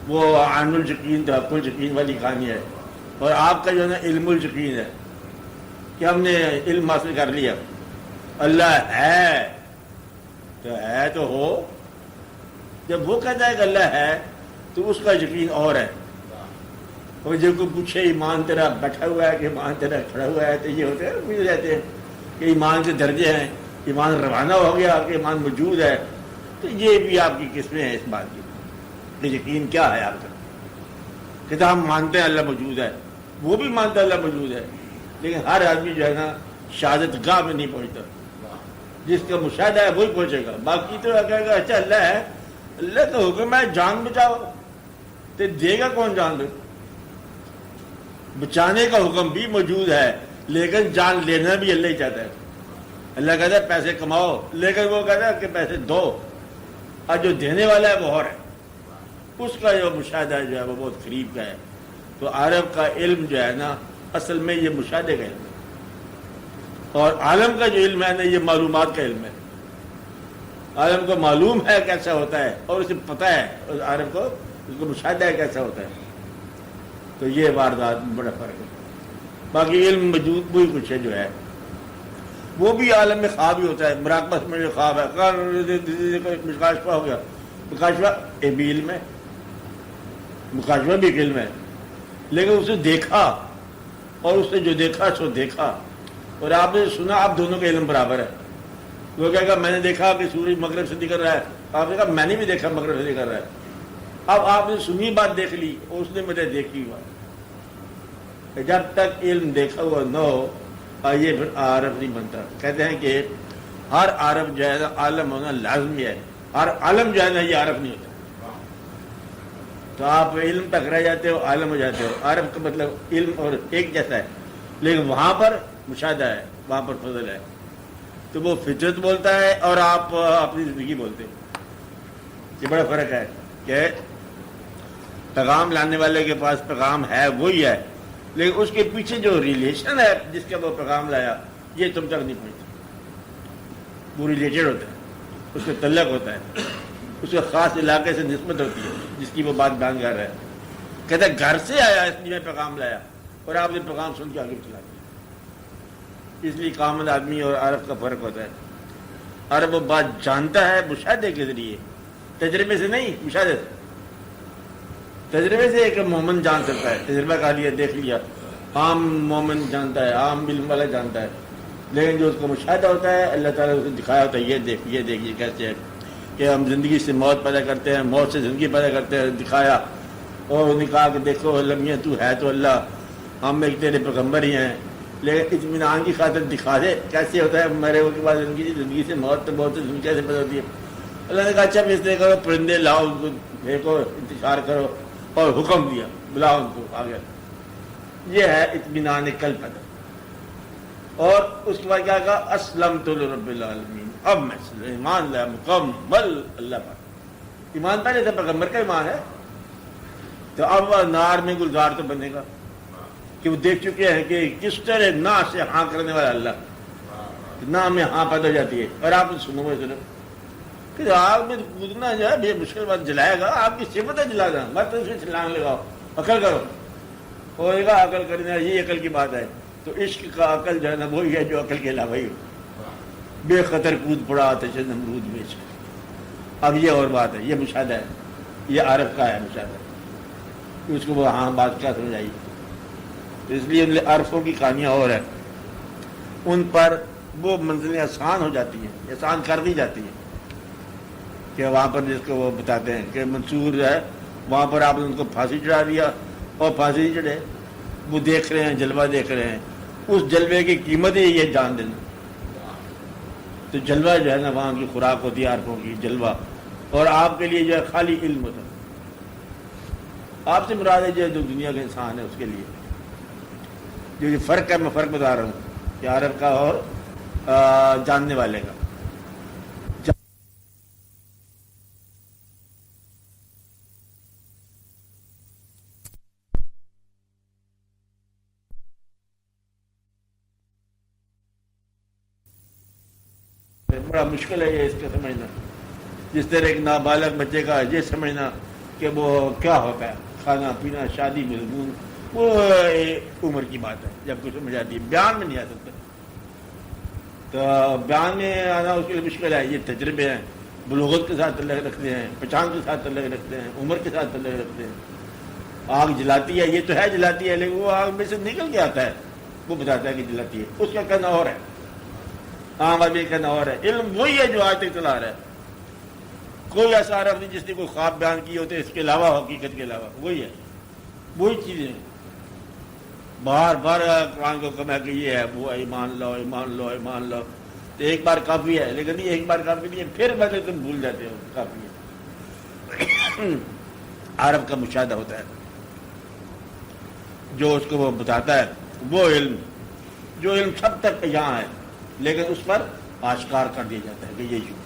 وہ عین الیقین حق الیقین والی کہانی ہے. اور آپ کا جو ہے نا علم الیقین ہے کہ ہم نے علم حاصل کر لیا. اللہ ہے تو ہو. جب وہ کہتا ہے کہ اللہ ہے تو اس کا یقین اور ہے. اور جب کوئی پوچھے ایمان تیرا بیٹھا ہوا ہے کہ ایمان تیرا کھڑا ہوا ہے تو یہ ہوتے ہیں مجھے رہتے ہیں کہ ایمان کے درجے ہیں. ایمان روانہ ہو گیا کہ ایمان موجود ہے. تو یہ بھی آپ کی قسمیں ہیں اس بات کی کہ یقین کیا ہے آپ کا. کہ ہم مانتے ہیں اللہ موجود ہے وہ بھی مانتا ہے اللہ موجود ہے لیکن ہر آدمی جو ہے نا شہادت گاہ میں نہیں پہنچتا. جس کا مشاہدہ ہے وہی پہنچے گا. باقی تو کہے گا اچھا اللہ ہے اللہ کا حکم ہے جان بچاؤ تو دے گا کون جان دے. بچانے کا حکم بھی موجود ہے لیکن جان لینا بھی اللہ ہی چاہتا ہے. اللہ کہتا ہے پیسے کماؤ لیکن وہ کہتا ہے کہ پیسے دو. اور جو دینے والا ہے وہ اور ہے. اس کا جو مشاہدہ جو ہے وہ بہت قریب کا ہے. تو عارف کا علم جو ہے نا اصل میں یہ مشاہدے کا علم ہے. اور عالم کا جو علم ہے نا یہ معلومات کا علم ہے. عالم کو معلوم ہے کیسا ہوتا ہے اور اسے پتہ ہے اور عارف کو اس کو مشاہدہ ہے کیسا ہوتا ہے. تو یہ واردات میں بڑا فرق ہے. باقی علم موجود وہی کچھ ہے جو ہے وہ بھی عالم میں خواب ہی ہوتا ہے. مراقبہ میں جو خواب ہے مکاشفہ ہو گیا. مکاشفہ ایک بھی علم ہے. مکاشفہ بھی ایک علم ہے لیکن اسے دیکھا اور اس نے جو دیکھا سو دیکھا. اور آپ نے سنا آپ دونوں کا علم برابر ہے. وہ کہے گا میں نے دیکھا کہ سورج مغرب سے نکل رہا ہے. آپ نے کہا میں نے بھی دیکھا مغرب سے نکل رہا ہے. اب آپ نے سنی بات دیکھ لی اور اس نے مجھے دیکھی ہوا. جب تک علم دیکھا ہوا نہ ہو یہ پھر عارف نہیں بنتا. کہتے ہیں کہ ہر عارف جو ہے نا عالم ہونا لازمی ہے. ہر عالم جو ہے نا یہ عارف نہیں ہوتا. تو آپ علم تک رہ جاتے ہو عالم ہو جاتے ہو. عارف کا مطلب علم اور ایک جیسا ہے لیکن وہاں پر مشاہدہ ہے وہاں پر فضل ہے. تو وہ فطرت بولتا ہے اور آپ اپنی زندگی بولتے. یہ بڑا فرق ہے کہ پیغام لانے والے کے پاس پیغام ہے وہی ہے لیکن اس کے پیچھے جو ریلیشن ہے جس کا وہ پیغام لایا یہ تم تک نہیں پہنچتا. وہ ریلیٹڈ ہوتا ہے اس سے تعلق ہوتا ہے اس کے خاص علاقے سے نسبت ہوتی ہے جس کی وہ بات بیان کر رہا ہے. کہتا ہے گھر سے آیا اس لیے پیغام لایا اور آپ نے پیغام سن کے آگے چلا دیا. اس لیے کامل آدمی اور عارف کا فرق ہوتا ہے. عارف وہ بات جانتا ہے مشاہدے کے ذریعے تجربے سے نہیں مشاہدے سے. تجربے سے ایک مومن جان سکتا ہے، تجربہ کر لیا، دیکھ لیا، عام مومن جانتا ہے، عام علم والا جانتا ہے، لیکن جو اس کو مشاہدہ ہوتا ہے اللہ تعالیٰ نے دکھایا ہوتا ہے، یہ دیکھیے کیسے ہے کہ ہم زندگی سے موت پیدا کرتے ہیں، موت سے زندگی پیدا کرتے ہیں، دکھایا، اور انہوں نے کہا کہ دیکھو اللہ میاں تو ہے تو اللہ، ہم ایک تیرے پیغمبر ہی ہیں، لیکن اطمینان کی خاطر دکھا دے کیسے ہوتا ہے مرے ہونے کے بعد زندگی سے موت، تو موت سے زندگی کیسے پیدا ہوتی ہے۔ اللہ نے کہا اچھا اس طرح کرو، پرندے لاؤ، ان کو پھینکو، انتشار کرو، اور حکم دیا بلاؤ ان کو آگے۔ یہ ہے اطمینان قلب۔ اور اس کے بعد کیا کہا؟ اسلمت لرب العالمین، اب میں ایمان لایا مکمل اللہ پر۔ ایمان پہلے تھا، پیغمبر کا ایمان ہے، تو اب نار میں گلزار تو بنے گا کہ وہ دیکھ چکے ہیں کہ کس طرح نہ سے ہاں کرنے والا اللہ، نہ میں ہاں پیدا ہو جاتی ہے۔ اور آپ سنو کہ آگ میں کودنا جو ہے یہ مشکل بات، جلائے گا، آپ کی صفت ہے جلانا، مت اس میں چھلانگ لگاؤ، عقل کرو، ہوئے گا عقل کرنا، یہ عقل کی بات ہے۔ تو عشق کا عقل جو ہے نا وہی ہے جو عقل کے علاوہ ہی ہو۔ بے خطر کود پڑا آتش نمرود میں عشق۔ اب یہ اور بات ہے، یہ مشاہدہ ہے، یہ عارف کا ہے مشاہدہ، اس کو وہ ہاں بات کیا سمجھائی۔ تو اس لیے عارفوں کی کہانیاں اور ہیں، ان پر وہ منزلیں آسان ہو جاتی ہیں، آسان کر دی جاتی ہیں، کہ وہاں پر جس کو وہ بتاتے ہیں کہ منصور جو ہے وہاں پر آپ نے ان کو پھانسی چڑھا دیا، اور پھانسی چڑھے، وہ دیکھ رہے ہیں، جلوہ دیکھ رہے ہیں، اس جلوے کی قیمت ہی یہ جان دینا۔ تو جلوہ جو ہے نا وہاں کی خوراک ہوتی ہے عارفوں کی، جلوہ، اور آپ کے لیے جو ہے خالی علم ہوتا ہے۔ آپ سے مراد ہے جو دنیا کا انسان ہے اس کے لیے جو یہ فرق ہے، میں فرق بتا رہا ہوں کہ عارف کا اور جاننے والے کا۔ بڑا مشکل ہے یہ اس کا سمجھنا، جس طرح ایک نابالغ بچے کا یہ سمجھنا کہ وہ کیا ہوتا ہے، کھانا پینا، شادی، مضمون، وہ عمر کی بات ہے، جب کچھ سمجھ آتی ہے، بیان میں نہیں آ سکتا۔ تو بیان میں آنا اس کے لیے مشکل ہے۔ یہ تجربے ہیں، بلوغت کے ساتھ تعلق رکھتے ہیں، پہچان کے ساتھ تعلق رکھتے ہیں، عمر کے ساتھ تعلق رکھتے ہیں۔ آگ جلاتی ہے، یہ تو ہے جلاتی ہے، لیکن وہ آگ میں سے نکل کے آتا ہے، وہ بتاتا ہے کہ جلاتی ہے، اس کا کہنا اور ہے، عام آدمی کا نور ہے۔ علم وہی ہے جو آج تک چلا رہا ہے، کوئی ایسا عرب نہیں جس نے کوئی خواب بیان کیے ہوتے اس کے علاوہ، حقیقت کے علاوہ، وہی ہے، وہی چیزیں ہیں۔ بار بار قرآن کو کہا کہ یہ ہے، وہ ایمان لو، ایمان لو، ایمان لو، تو ایک بار کافی ہے، لیکن یہ ایک بار کافی نہیں ہے، پھر بعد تم بھول جاتے ہو کافی ہے۔ عرب کا مشاہدہ ہوتا ہے، جو اس کو وہ بتاتا ہے، وہ علم، جو علم سب تک یہاں ہے، لیکن اس پر آشکار کر دیا جاتا ہے کہ یہ یوں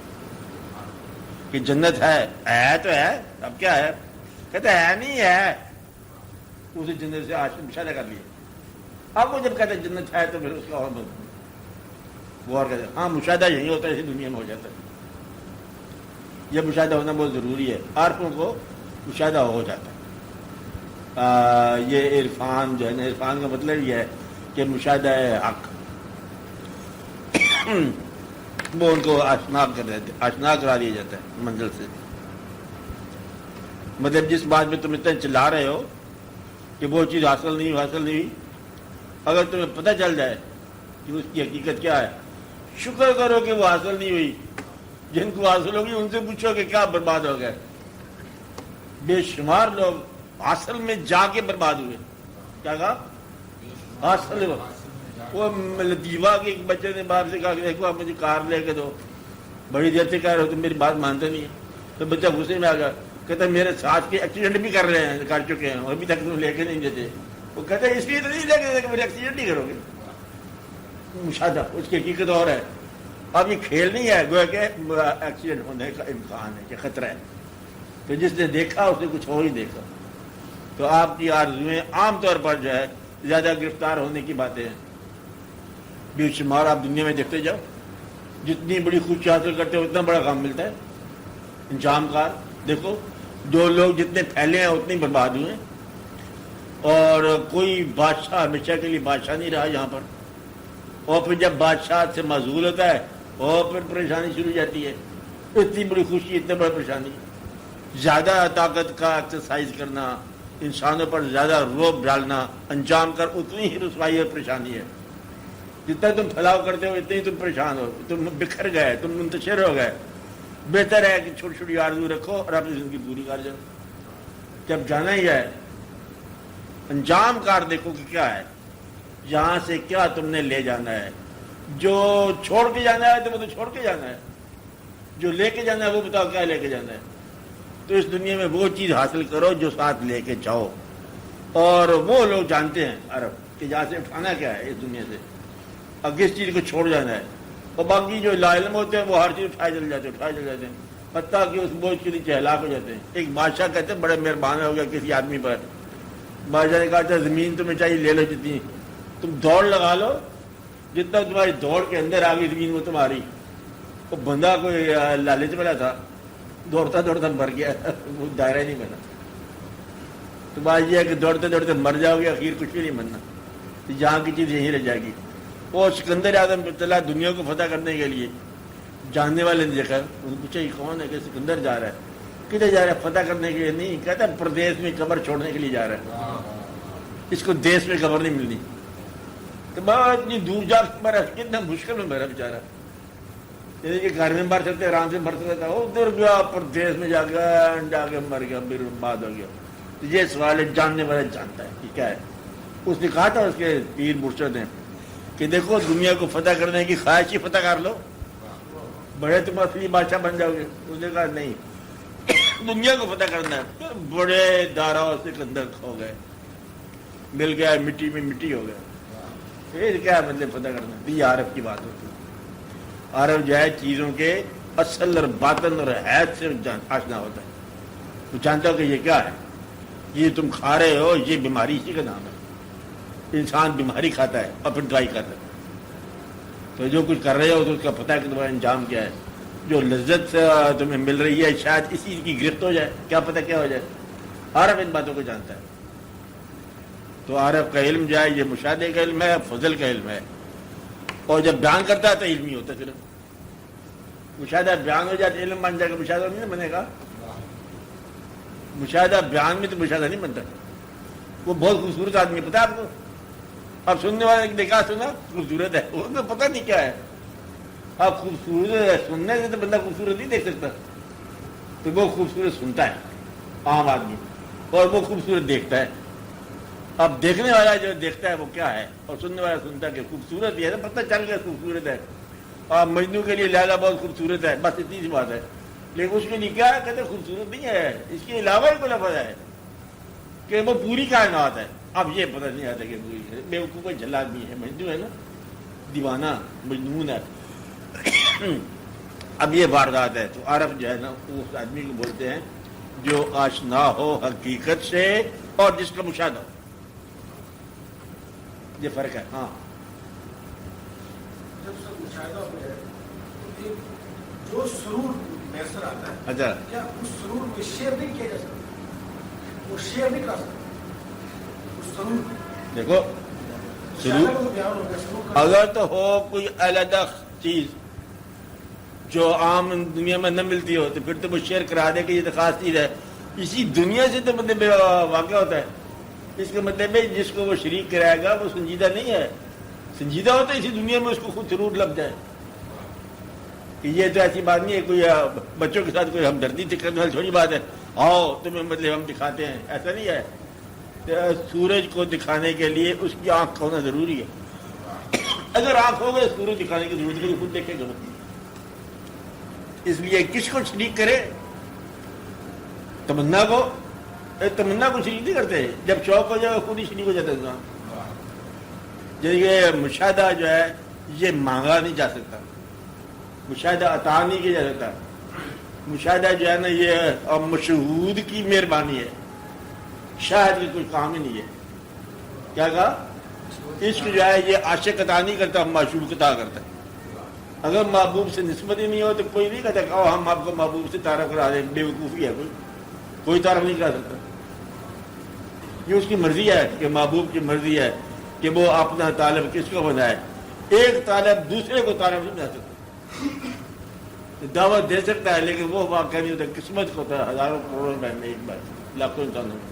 کہ جنت ہے تو ہے، اب کیا ہے، کہتے ہے نہیں ہے، اسے جنت سے مشاہدہ کر لیا۔ اب وہ جب کہتے ہیں جنت ہے تو پھر اس کا اور غور کہتے ہیں، ہاں مشاہدہ یہی ہوتا ہے، اسی دنیا میں ہو جاتا ہے، یہ مشاہدہ ہونا بہت ضروری ہے، عارفوں کو مشاہدہ ہو جاتا ہے۔ یہ عرفان جو ہے نا، عرفان کا مطلب یہ ہے کہ مشاہدہ حق، وہ ان کو آشنا کرا دیا جاتا ہے منزل سے۔ مطلب جس بات میں تم اتنا چلا رہے ہو کہ وہ چیز حاصل نہیں ہوئی، اگر تمہیں پتہ چل جائے کہ اس کی حقیقت کیا ہے، شکر کرو کہ وہ حاصل نہیں ہوئی۔ جن کو حاصل ہوگی ان سے پوچھو کہ کیا برباد ہو گئے۔ بے شمار لوگ حاصل میں جا کے برباد ہوئے۔ کیا کہا؟ حاصل میں۔ وہ لطیفہ کے ایک بچے نے باپ سے کہا کہ دیکھو آپ مجھے کار لے کے دو، بڑی دیر سے کہہ رہے ہو تم میری بات مانتے نہیں ہیں۔ تو بچہ غصے میں آ گیا، کہتا میرے ساتھ کے ایکسیڈنٹ بھی کر رہے ہیں، کر چکے ہیں، ابھی تک تم لے کے نہیں دیتے۔ وہ کہتے اس لیے تو نہیں لے کے دیتے کہ میرے ایکسیڈنٹ نہیں کرو گے۔ مشاہدہ اس کی حقیقت اور ہے۔ اب یہ کھیل نہیں ہے، گویا کہ ایکسیڈنٹ ہونے کا امکان ہے کہ خطرہ ہے، تو جس نے دیکھا اس نے کچھ اور ہی دیکھا۔ تو آپ کی آرزویں عام طور پر جو ہے زیادہ گرفتار ہونے کی باتیں ہیں۔ بے شمار آپ دنیا میں دیکھتے جاؤ، جتنی بڑی خوشی حاصل کرتے ہو اتنا بڑا کام ملتا ہے، انجام کار۔ دیکھو جو لوگ جتنے پھیلے ہیں اتنے برباد ہوئے ہیں، اور کوئی بادشاہ ہمیشہ کے لیے بادشاہ نہیں رہا یہاں پر، اور پھر جب بادشاہ سے معزول ہوتا ہے اور پھر پریشانی شروع ہو جاتی ہے۔ اتنی بڑی خوشی، اتنی بڑی پریشانی، زیادہ طاقت کا ایکسرسائز کرنا، انسانوں پر زیادہ روب ڈالنا انجام کر اتنی ہی رسوائی اور پریشانی ہے. جتنا تم پھیلاؤ کرتے ہو اتنے ہی تم پریشان ہو, تم بکھر گئے, تم منتشر ہو گئے. بہتر ہے کہ چھوٹی چھوٹی آرزو رکھو اور اپنی زندگی پوری کر جاؤ. جب جانا ہی ہے انجام کار دیکھو کہ کیا ہے, یہاں سے کیا تم نے لے جانا ہے. جو چھوڑ کے جانا ہے تو وہ تو چھوڑ کے جانا ہے, جو لے کے جانا ہے وہ بتاؤ کیا لے کے جانا ہے. تو اس دنیا میں وہ چیز حاصل کرو جو ساتھ لے کے جاؤ. اور وہ لوگ جانتے ہیں عرب کہ یہاں سے اٹھانا کیا ہے اس دنیا سے, اب کس چیز کو چھوڑ جانا ہے. اور باقی جو لا علم ہوتے ہیں وہ ہر چیز اٹھائے چل جاتے ہیں حتیٰ کہ اس بوجھ کے نیچے ہلاک ہو جاتے ہیں. ایک بادشاہ کہتے ہیں بڑے مہربان ہو گیا کسی آدمی پر. بادشاہ نے کہا تھا زمین تمہیں چاہیے لے لو جتنی, تم دوڑ لگا لو, جتنا تمہاری دوڑ کے اندر آ گئی زمین وہ تمہاری. وہ بندہ کوئی لالچ والا تھا, دوڑتا دوڑتا مر گیا, وہ دائرہ نہیں بنا. تو بات یہ ہے کہ دوڑتے دوڑتے مر جاؤ گے, اخیر کچھ بھی نہیں بننا, جہاں کی چیز یہیں رہ جائے گی. وہ سکندر اعظم چلا دنیا کو فتح کرنے کے لیے, جاننے والے نے دیکھا, ان کو پوچھا یہ کون ہے کہ سکندر جا رہا ہے, کدھر جا رہا ہے, فتح کرنے کے لیے نہیں, کہتا ہے پردیش میں قبر چھوڑنے کے لیے جا رہا ہے, اس کو دیش میں قبر نہیں ملنی. تو بہت اتنی دور جا کے مرا, کتنا مشکل میں مرا بیچارا. یعنی کہ گھر میں مر سکتے آرام سے مر سکتا تھا, ادھر گیا پردیش میں جا کے مر گیا, پھر بعد ہو گیا. تو یہ سوال ہے, جاننے والا جانتا ہے کہ کیا ہے. اس نے کہا تھا اس کے پیر مرشد نے کہ دیکھو دنیا کو فتح کرنے کی خواہش ہی فتح کر لو, بڑے تم اصلی بادشاہ بن جاؤ گے. اس نے کہا نہیں, دنیا کو فتح کرنا ہے. بڑے داراؤ سے اندر کھو گئے, مل گیا مٹی میں مٹی ہو گیا. پھر کیا مطلب فتح کرنا. یہ عارف کی بات ہوتی ہے. عارف جو ہے چیزوں کے اصل اور باطن اور حیث سے آشنا ہوتا ہے. وہ جانتا ہو کہ یہ کیا ہے, یہ تم کھا رہے ہو یہ بیماری اسی کا نام ہے. انسان بیماری کھاتا ہے اور پھر دوائی کرتا ہے. تو جو کچھ کر رہے ہو تو اس کا پتہ ہے کہ تمہارا انجام کیا ہے. جو لذت تمہیں مل رہی ہے شاید اسی کی گرفت ہو جائے, کیا پتہ کیا ہو جائے. عارف ان باتوں کو جانتا ہے. تو عارف کا علم جو ہے یہ مشاہدے کا علم ہے, فضل کا علم ہے. اور جب بیان کرتا ہے تو علم ہی ہوتا ہے. صرف مشاہدہ بیان ہو جائے تو علم بن جائے گا, مشاہدہ نہیں بنے گا. مشاہدہ بیان میں تو مشاہدہ نہیں بنتا. وہ بہت خوبصورت آدمی, پتا آپ کو. اب سننے والے نے دیکھا سنا خوبصورت ہے, وہ تو پتہ نہیں کیا ہے. اب خوبصورت ہے سننے سے تو بندہ خوبصورت نہیں دیکھ سکتا. تو وہ خوبصورت سنتا ہے عام آدمی, اور وہ خوبصورت دیکھتا ہے. اب دیکھنے والا جو دیکھتا ہے وہ کیا ہے, اور سننے والا سنتا ہے کہ خوبصورت یہ ہے, پتہ چل گیا خوبصورت ہے. اور مجنو کے لیے لیلا بہت خوبصورت ہے, بس اتنی سی بات ہے. لیکن اس کے لیے کیا ہے, کہتے خوبصورت نہیں ہے, اس کے علاوہ ہی کوئی لفظ ہے کہ وہ پوری کائنات ہے. اب یہ پتہ نہیں آتا کہ پوری ہے. بیوقوف کا جھل آدمی ہے, مجنو ہے نا, دیوانہ مجنون ہے. اب یہ واردات ہے. تو عارف جو ہے نا اس آدمی کو بولتے ہیں جو آشنا ہو حقیقت سے اور جس کا مشاہدہ ہو. یہ فرق ہے. ہاں جب سب مشاہدہ ہو جائے تو جو سرور میسر آتا ہے, اچھا, کیا اس سرور میں شیئر نہیں کیا جا سکتا, وہ شیئر نہیں کرا سکتا اس سرور. دیکھو سرور اگر تو ہو کوئی علیحدہ چیز جو عام دنیا میں نہ ملتی ہو تو پھر تو وہ شیئر کرا دے کہ یہ تو خاص چیز ہے. اسی دنیا سے تو مطلب واقع ہوتا ہے. اس کا مطلب ہے جس کو وہ شریک کرائے گا وہ سنجیدہ نہیں ہے. سنجیدہ ہوتا ہے اسی دنیا میں اس کو خود ضرور لگ جائے. کہ یہ تو ایسی بات نہیں ہے کوئی بچوں کے ساتھ کوئی ہمدردی کرنے والی تھوڑی بات ہے, آؤ تمہیں مطلب ہم دکھاتے ہیں, ایسا نہیں ہے. سورج کو دکھانے کے لیے اس کی آنکھ ہونا ضروری ہے. اگر آنکھ ہو گئے سورج دکھانے کی ضرورت نہیں, خود دیکھے گا. اس لیے کس کو شریک کرے, تمنا کو. تمنا کو شریک نہیں کرتے, جب شوق ہو جائے خود ہی شریک ہو جاتا ہے انسان. یہ مشاہدہ جو ہے یہ مانگا نہیں جا سکتا, مشاہدہ عطا نہیں کیا جا سکتا. مشاہدہ جو ہے نا یہ مشہود کی مہربانی ہے, شاہد کی کوئی کام ہی نہیں ہے. کیا کہا, عشق جو ہے یہ عاشق عطا نہیں کرتا, معشوق عطا کرتا ہے. اگر محبوب سے نسبت ہی نہیں ہو تو کوئی نہیں کہتا کہ ہم آپ کو محبوب سے تعارف کرا دیں. بے وقوفی ہے, کوئی تعارف نہیں کرا سکتا. یہ اس کی مرضی ہے کہ محبوب کی مرضی ہے کہ وہ اپنا طالب کس کو بنائے. ایک طالب دوسرے کو طالب نہیں بنا سکتا. دعوت دے سکتا ہے لیکن وہ واقعہ نہیں ہوتا, قسمت کو ہوتا ہے. ہزاروں کروڑوں میں ایک بار, لاکھوں انسانوں میں.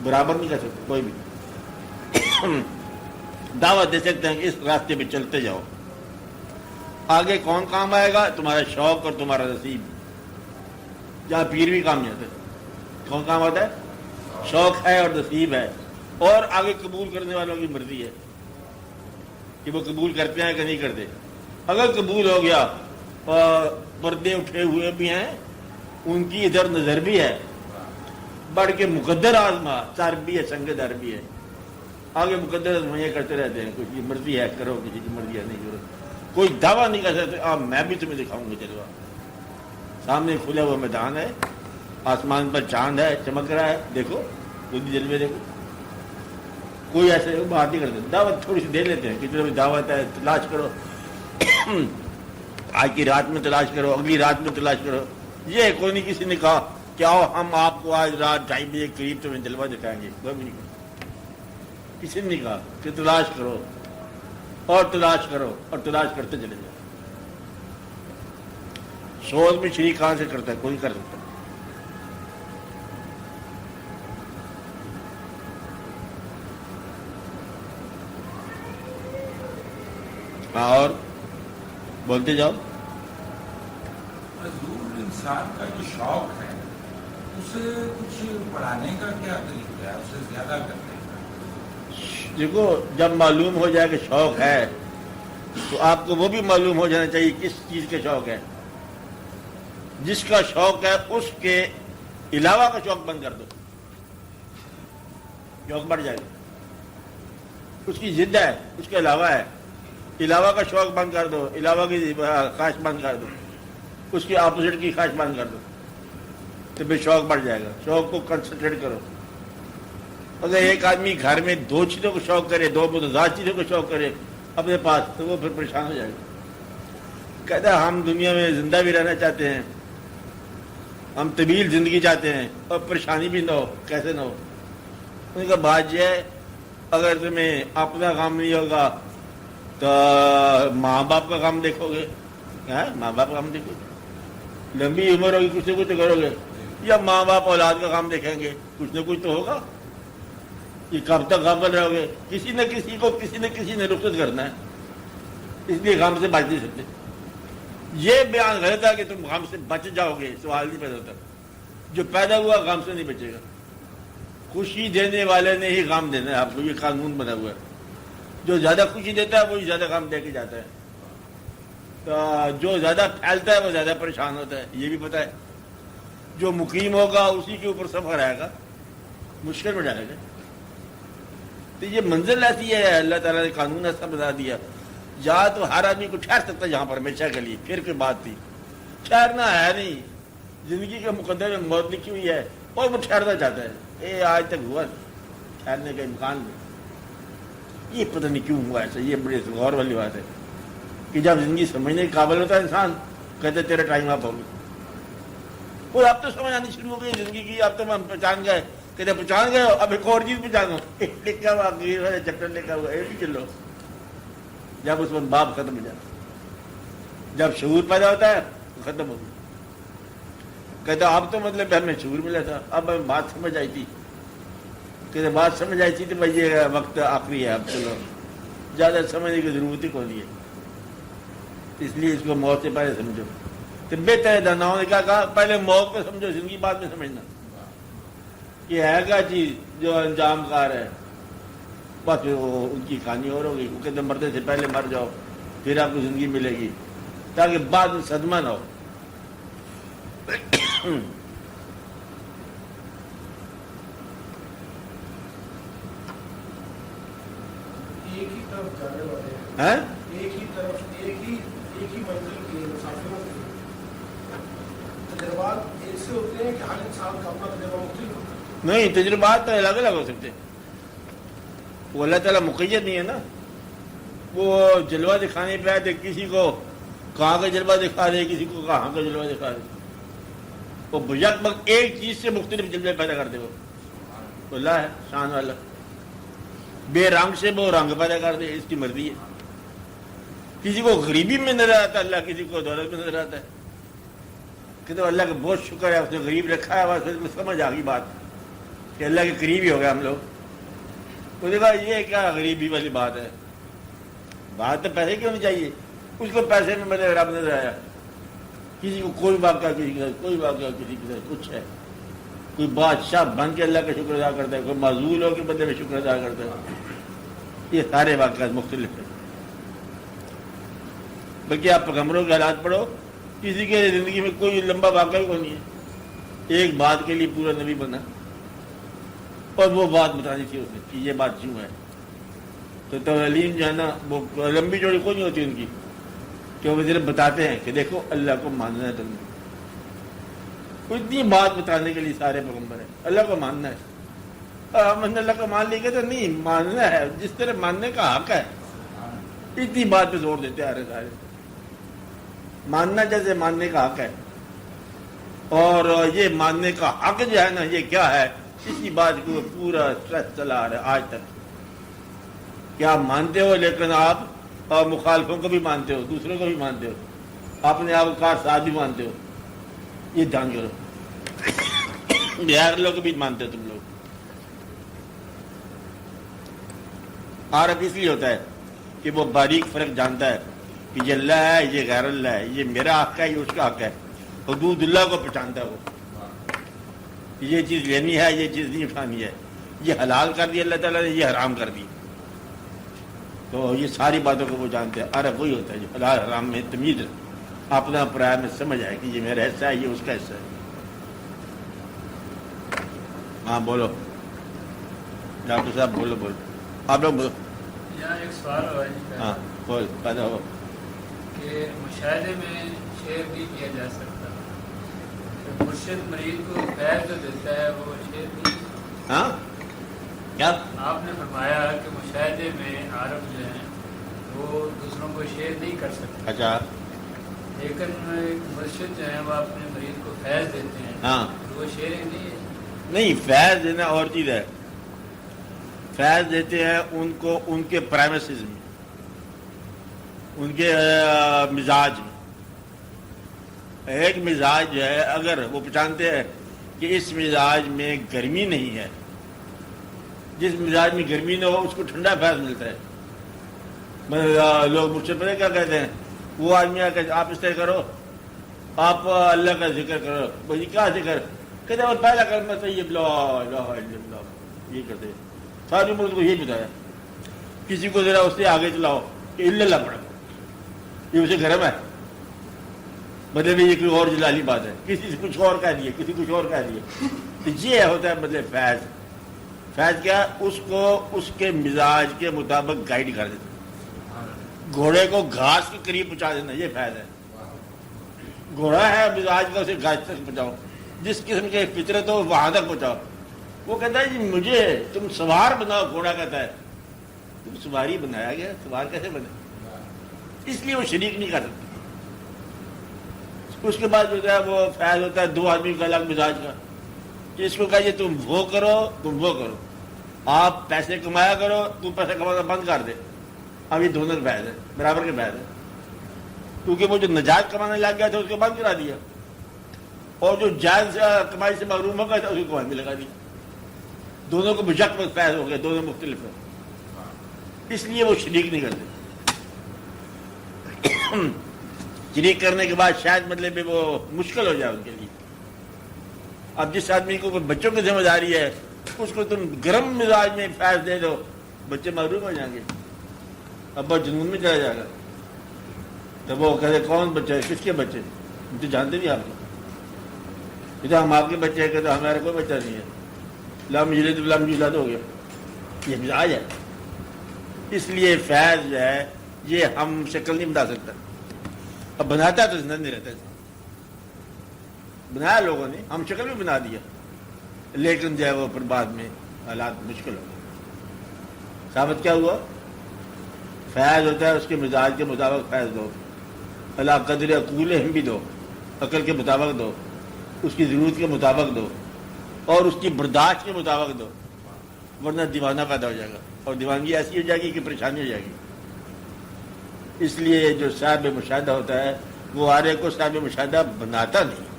برابر نہیں کر سکتے کوئی بھی. دعوت دے سکتے ہیں کہ اس راستے پہ چلتے جاؤ. آگے کون کام آئے گا؟ تمہارا شوق اور تمہارا نصیب. جہاں پیر بھی کام نہیں آتا. کون کام آتا ہے؟ شوق ہے اور نصیب ہے، اور آگے قبول کرنے والوں کی مرضی ہے کہ وہ قبول کرتے ہیں کہ نہیں کرتے. اگر قبول ہو گیا اور پردے اٹھے ہوئے بھی ہیں، ان کی ادھر نظر بھی ہے، بڑھ کے مقدر آزما، سر بھی ہے، سنگ در بھی ہے. آگے مقدر آزمائیاں کرتے رہتے ہیں. کچھ کی مرضی ہے کرو، کسی کی مرضی ہے نہیں کرو. کوئی دعویٰ نہیں کر سکتے اب میں بھی تمہیں دکھاؤں گا جلوہ. سامنے کھلا ہوا میدان ہے، آسمان پر چاند ہے چمک رہا ہے، دیکھو کوئی بھی جلوے دیکھو. کوئی ایسے بات نہیں کرتے. دعوت تھوڑی سی دے لیتے ہیں کہ چلو دعوت ہے، تلاش کرو، آج کی رات میں تلاش کرو، اگلی رات میں تلاش کرو. یہ کوئی نہیں کسی نے کہا کہ آؤ ہم آپ کو آج رات 2:30 بجے قریب تمہیں جلوہ دکھائیں گے. کوئی بھی نہیں کہا. کسی نے نہیں کہا کہ تلاش کرو اور تلاش کرو اور تلاش کرتے چلے جاؤ. سوز میں شریک کہاں سے کرتا ہے؟ کوئی کر سکتا ہے. ہاں اور بولتے جاؤ. حضور انسان کا جو شوق ہے اسے کچھ بڑھانے کا کیا طریقہ ہے، اسے زیادہ کرنے کا؟ دیکھو جب معلوم ہو جائے کہ شوق ہے تو آپ کو وہ بھی معلوم ہو جانا چاہیے کس چیز کا شوق ہے. جس کا شوق ہے اس کے علاوہ کا شوق بند کر دو، شوق بڑھ جائے گا. اس کی ضد ہے، اس کے علاوہ ہے، علاوہ کا شوق بند کر دو، علاوہ کی خواہش بند کر دو، اس کی اپوزٹ کی خواہش بند کر دو تو پھر شوق بڑھ جائے گا. شوق کو کنسنٹریٹ کرو. اگر ایک آدمی گھر میں 2 چیزوں کو شوق کرے، 2 متضاد چیزوں کو شوق کرے اپنے پاس، تو وہ پھر پریشان ہو جائے گا. کہتا ہے ہم دنیا میں زندہ بھی رہنا چاہتے ہیں، ہم طویل زندگی چاہتے ہیں اور پریشانی بھی نہ ہو. کیسے نہ ہو؟ ان کا بات یہ ہے اگر تمہیں اپنا کام نہیں ہوگا تو ماں باپ کا کام دیکھو گے. ماں باپ کا کام دیکھو گے، لمبی عمر ہوگی کچھ نہ کچھ تو کرو گے، یا ماں باپ اولاد کا کام دیکھیں گے، کچھ نہ کچھ تو ہوگا. یہ کب تک غافل رہو گے؟ کسی نہ کسی کو کسی نہ کسی نے رخصت کرنا ہے. اس لیے غم سے بچ نہیں سکتے. یہ بیان غلط ہے کہ تم غم سے بچ جاؤ گے، سوال نہیں پیدا ہوتا. جو پیدا ہوا غم سے نہیں بچے گا. خوشی دینے والے نے ہی غم دینا ہے آپ کو، یہ قانون بنا ہوا ہے. جو زیادہ خوشی دیتا ہے وہی زیادہ غم دے کے جاتا ہے. تو جو زیادہ پھیلتا ہے وہ زیادہ پریشان ہوتا ہے، یہ بھی پتہ ہے. جو مقیم ہوگا اسی کے اوپر سفر آئے گا، مشکل میں جائے گا. تو یہ منزل ایسی ہے، اللہ تعالیٰ نے قانون ایسا بتا دیا. یا تو ہر آدمی کو ٹھہر سکتا ہے جہاں پر ہمیشہ کے لیے، پھر کوئی بات تھی. ٹھہرنا ہے نہیں، زندگی کے مقدر میں موت لکھی ہوئی ہے اور وہ ٹھہرنا چاہتا ہے. آج تک ہوا ٹھہرنے کا امکان نہیں. یہ پتہ نہیں کیوں ہوا ایسا. یہ بڑی غور والی بات ہے کہ جب زندگی سمجھنے کے قابل ہوتا ہے انسان، کہتے تیرا ٹائم آپ ہوگا. اور اب تو سمجھ آنی شروع ہو گئی زندگی کی. اب تو ہم پہچان گئے، کہتے پہچان گئے ہو، اب ایک اور چیز پہچانو. لکھا ہوا چیپٹر لکھا ہوا یہ بھی چلو. جب اس وقت باب ختم ہو جاتا، جب شعور پیدا ہوتا ہے تو ختم ہو گیا. کہتا اب تو مطلب ہمیں شعور ملا تھا، اب ہمیں بات سمجھ آئی تھی. کہتے بات سمجھ آئی تھی تو بھائی یہ وقت آخری ہے، اب چلو زیادہ سمجھنے کی ضرورت ہی کون ہے. اس لیے اس کو موت سے پہلے سمجھو. تو بہتر داناؤں نے کیا کہا، پہلے موت کو سمجھو، زندگی بعد میں سمجھنا. یہ ہے کیا چیز جو انجام کار ہے، بس وہ ان کی کہانی اور ہوگی. وہ کہتے مرنے سے پہلے مر جاؤ، پھر آپ کو زندگی ملے گی، تاکہ بعد میں صدمہ نہ ہو. ایک ہی طرف جانے والے ہیں، ہیں؟ ایک ہی طرف ایک ہی منزل کے مسافروں کے تجربات ایک سے ہوتے ہیں کہ ہر انسان کا اپنا تجربہ مختلف ہوتا ہے. نہیں، تجربات تو الگ الگ ہو سکتے ہیں. وہ اللہ تعالیٰ مقید نہیں ہے نا. وہ جلوہ دکھانے پہ آئے تھے، کسی کو کہاں کا جلوہ دکھا دے، کسی کو کہاں کا جلوہ دکھا دے. وہ بجٹ وقت ایک چیز سے مختلف جلوے پیدا کر دے. وہ اللہ ہے شان والا. بے رنگ سے وہ رنگ پیدا کر دے، اس کی مرضی ہے. کسی کو غریبی میں نظر آتا ہے اللہ، کسی کو دولت میں نظر آتا ہے. کہ تو اللہ کا بہت شکر ہے اس نے غریب رکھا ہے، بس سمجھ آ گئی بات. کہ اللہ کے قریب ہی ہو گئے ہم لوگ. اس نے کہا یہ کیا غریبی والی بات ہے, بات تو پیسے کی ہونی چاہیے. اس کو پیسے میں میرے رب نظر آیا. کسی کو کوئی واقعہ کسی کے ساتھ, کوئی واقعہ کسی کے ساتھ کچھ ہے. کوئی بادشاہ بن کے اللہ کا شکر ادا کرتا ہے, کوئی معذول ہو کے بدلے میں شکر ادا کرتا ہے. یہ سارے واقعات مختلف ہیں. بلکہ آپ پیغمبروں کے حالات پڑھو, کسی کے زندگی میں کوئی لمبا واقعہ ہی نہیں ہے. ایک بات کے لیے پورا نبی بنا, اور وہ بات بتانی تھی اس نے کہ یہ بات کیوں ہے. تو تعلیم جو ہے نا وہ لمبی چوڑی کوئی نہیں ہوتی ان کی, کہ وہ صرف بتاتے ہیں کہ دیکھو اللہ کو ماننا ہے تم نے. اتنی بات بتانے کے لیے سارے پیغمبر ہیں, اللہ کو ماننا ہے. اور ہم نے اللہ کو مان لیا کہ تو نہیں ماننا ہے, جس طرح ماننے کا حق ہے. اتنی بات پہ زور دیتے آ رہے سارے. ماننا جیسے ماننے کا حق ہے, اور یہ ماننے کا حق جو ہے نا یہ کیا ہے, اسی بات کو پورا اسٹریس چلا آ رہا ہے آج تک. کیا مانتے ہو لیکن آپ مخالفوں کو بھی مانتے ہو, دوسروں کو بھی مانتے ہو, اپنے آپ کا ساتھ بھی مانتے ہو. یہ دھیان کرو. غیر لوگ کو بھی مانتے ہو تم لوگ. عارف اس لیے ہوتا ہے کہ وہ باریک فرق جانتا ہے کہ یہ اللہ ہے, یہ غیر اللہ ہے, یہ میرا حق ہے, یہ اس کا حق ہے. حدود اللہ کو پہچانتا ہے وہ. یہ چیز لینی ہے, یہ چیز نہیں اٹھانی ہے. یہ حلال کر دی اللہ تعالیٰ نے, یہ حرام کر دی. تو یہ ساری باتوں کو وہ جانتے ہیں. عرب وہی ہوتا ہے جو حلال حرام میں تمیز اپنا پرائے میں سمجھ آئے کہ یہ میرا حصہ ہے, یہ اس کا حصہ ہے. ہاں بولو ڈاکٹر صاحب, بولو بولو آپ لوگ بولو. یہاں ایک سوال ہوا ہے ہاں بول پیدا ہو کہ مشاہدے میں شعر بھی کیا جا سکتا ہے. کہ مرشد مریض کو فیض جو دیتا ہے وہ شعر بھی. ہاں کیا آپ نے فرمایا کہ مشاہدے میں عارف جو ہیں وہ دوسروں کو شعر نہیں کر سکتے, اچھا لیکن مرشد جو ہیں وہ اپنے مریض کو فیض دیتے ہیں. ہاں تو وہ شعر نہیں ہے. نہیں, فیض دینا اور چیز ہے. فیض دیتے ہیں ان کو ان کے پرائمسز میں, ان کے مزاج میں. ایک مزاج جو ہے اگر وہ پہچانتے ہیں کہ اس مزاج میں گرمی نہیں ہے, جس مزاج میں گرمی نہ ہو اس کو ٹھنڈا فیض ملتا ہے. لوگ مجھ سے پتہ کیا کہتے ہیں, وہ آدمی کہتے ہیں آپ اس طرح کرو, آپ اللہ کا ذکر کرو. بھائی کیا ذکر کہتے ہیں, پہلا کلمہ تو یہ لا الہ الا اللہ, یہ کرتے ہیں. ساری عمر کو یہی بتایا. کسی کو ذرا اس سے آگے چلاؤ کہ اللہ پڑھو, یہ اسے گرم ہے, مطلب یہ کوئی اور جلالی بات ہے. کسی سے کچھ اور کہہ دیے, کسی کچھ اور کہہ دیے. تو یہ ہوتا ہے مطلب فیض. فیض کیا, اس کو اس کے مزاج کے مطابق گائیڈ کر دیتا. گھوڑے کو گھاس کے قریب پہنچا دینا, یہ فیض ہے. گھوڑا ہے مزاج کا, اسے گھاس تک پہنچاؤ, جس قسم کے فطرت ہو وہاں تک پہنچاؤ. وہ کہتا ہے جی مجھے تم سوار بناؤ. گھوڑا کہتا ہے تم سواری بنایا گیا, سوار کیسے بنے؟ اس لیے وہ شریک نہیں کر سکتے. اس کے بعد جو ہے وہ فیض ہوتا ہے دو آدمی کا الگ مزاج کا, کہ اس کو کہا تم وہ کرو, تم وہ کرو. آپ پیسے کمایا کرو, تم پیسے کمانا بند کر دے. اب یہ دونوں کے فیض ہے, برابر کے فیض ہے. کیونکہ وہ جو نجات کمانے لگ گیا تھا اس کو بند کرا دیا, اور جو جائز کمائی سے محروم ہو گیا تھا اس کو کمائی میں لگا دیا. دونوں کو بجک میں فیض ہو گیا, دونوں مختلف ہیں. اس لیے وہ شریک نہیں کرتے. شریک کرنے کے بعد شاید مطلب وہ مشکل ہو جائے ان کے لیے. اب جس آدمی کو بچوں کی ذمہ داری ہے اس کو تم گرم مزاج میں فیض دے دو, بچے محروم ہو جائیں گے, ابا جنون میں چلا جائے گا. تو وہ کہتے کون بچہ ہے, کس کے بچے, ہم تو جانتے نہیں آپ کو. یہ تو ہم آپ کے بچے ہیں, کہ تو ہمارا کوئی بچہ نہیں ہے. لم یلد ولم یولد ہو گیا, یہ مزاج ہے. اس لیے فیض جو ہے یہ ہم شکل نہیں بنا سکتا. اب بناتا تو زندہ نہیں رہتا, بنایا لوگوں نے, ہم شکل بھی بنا دیا, لیکن جو ہے وہ پھر بعد میں حالات مشکل ہو گئے. ثابت کیا ہوا, فیض ہوتا ہے اس کے مزاج کے مطابق فیض دو. اللہ قدر عقول ہم بھی دو, عقل کے مطابق دو, اس کی ضرورت کے مطابق دو, اور اس کی برداشت کے مطابق دو, ورنہ دیوانہ پیدا ہو جائے گا, اور دیوانگی ایسی ہو جائے گی کہ پریشانی ہو جائے گی. اس لیے جو صاحب مشاہدہ ہوتا ہے وہ آرے کو صاحب مشاہدہ بناتا نہیں,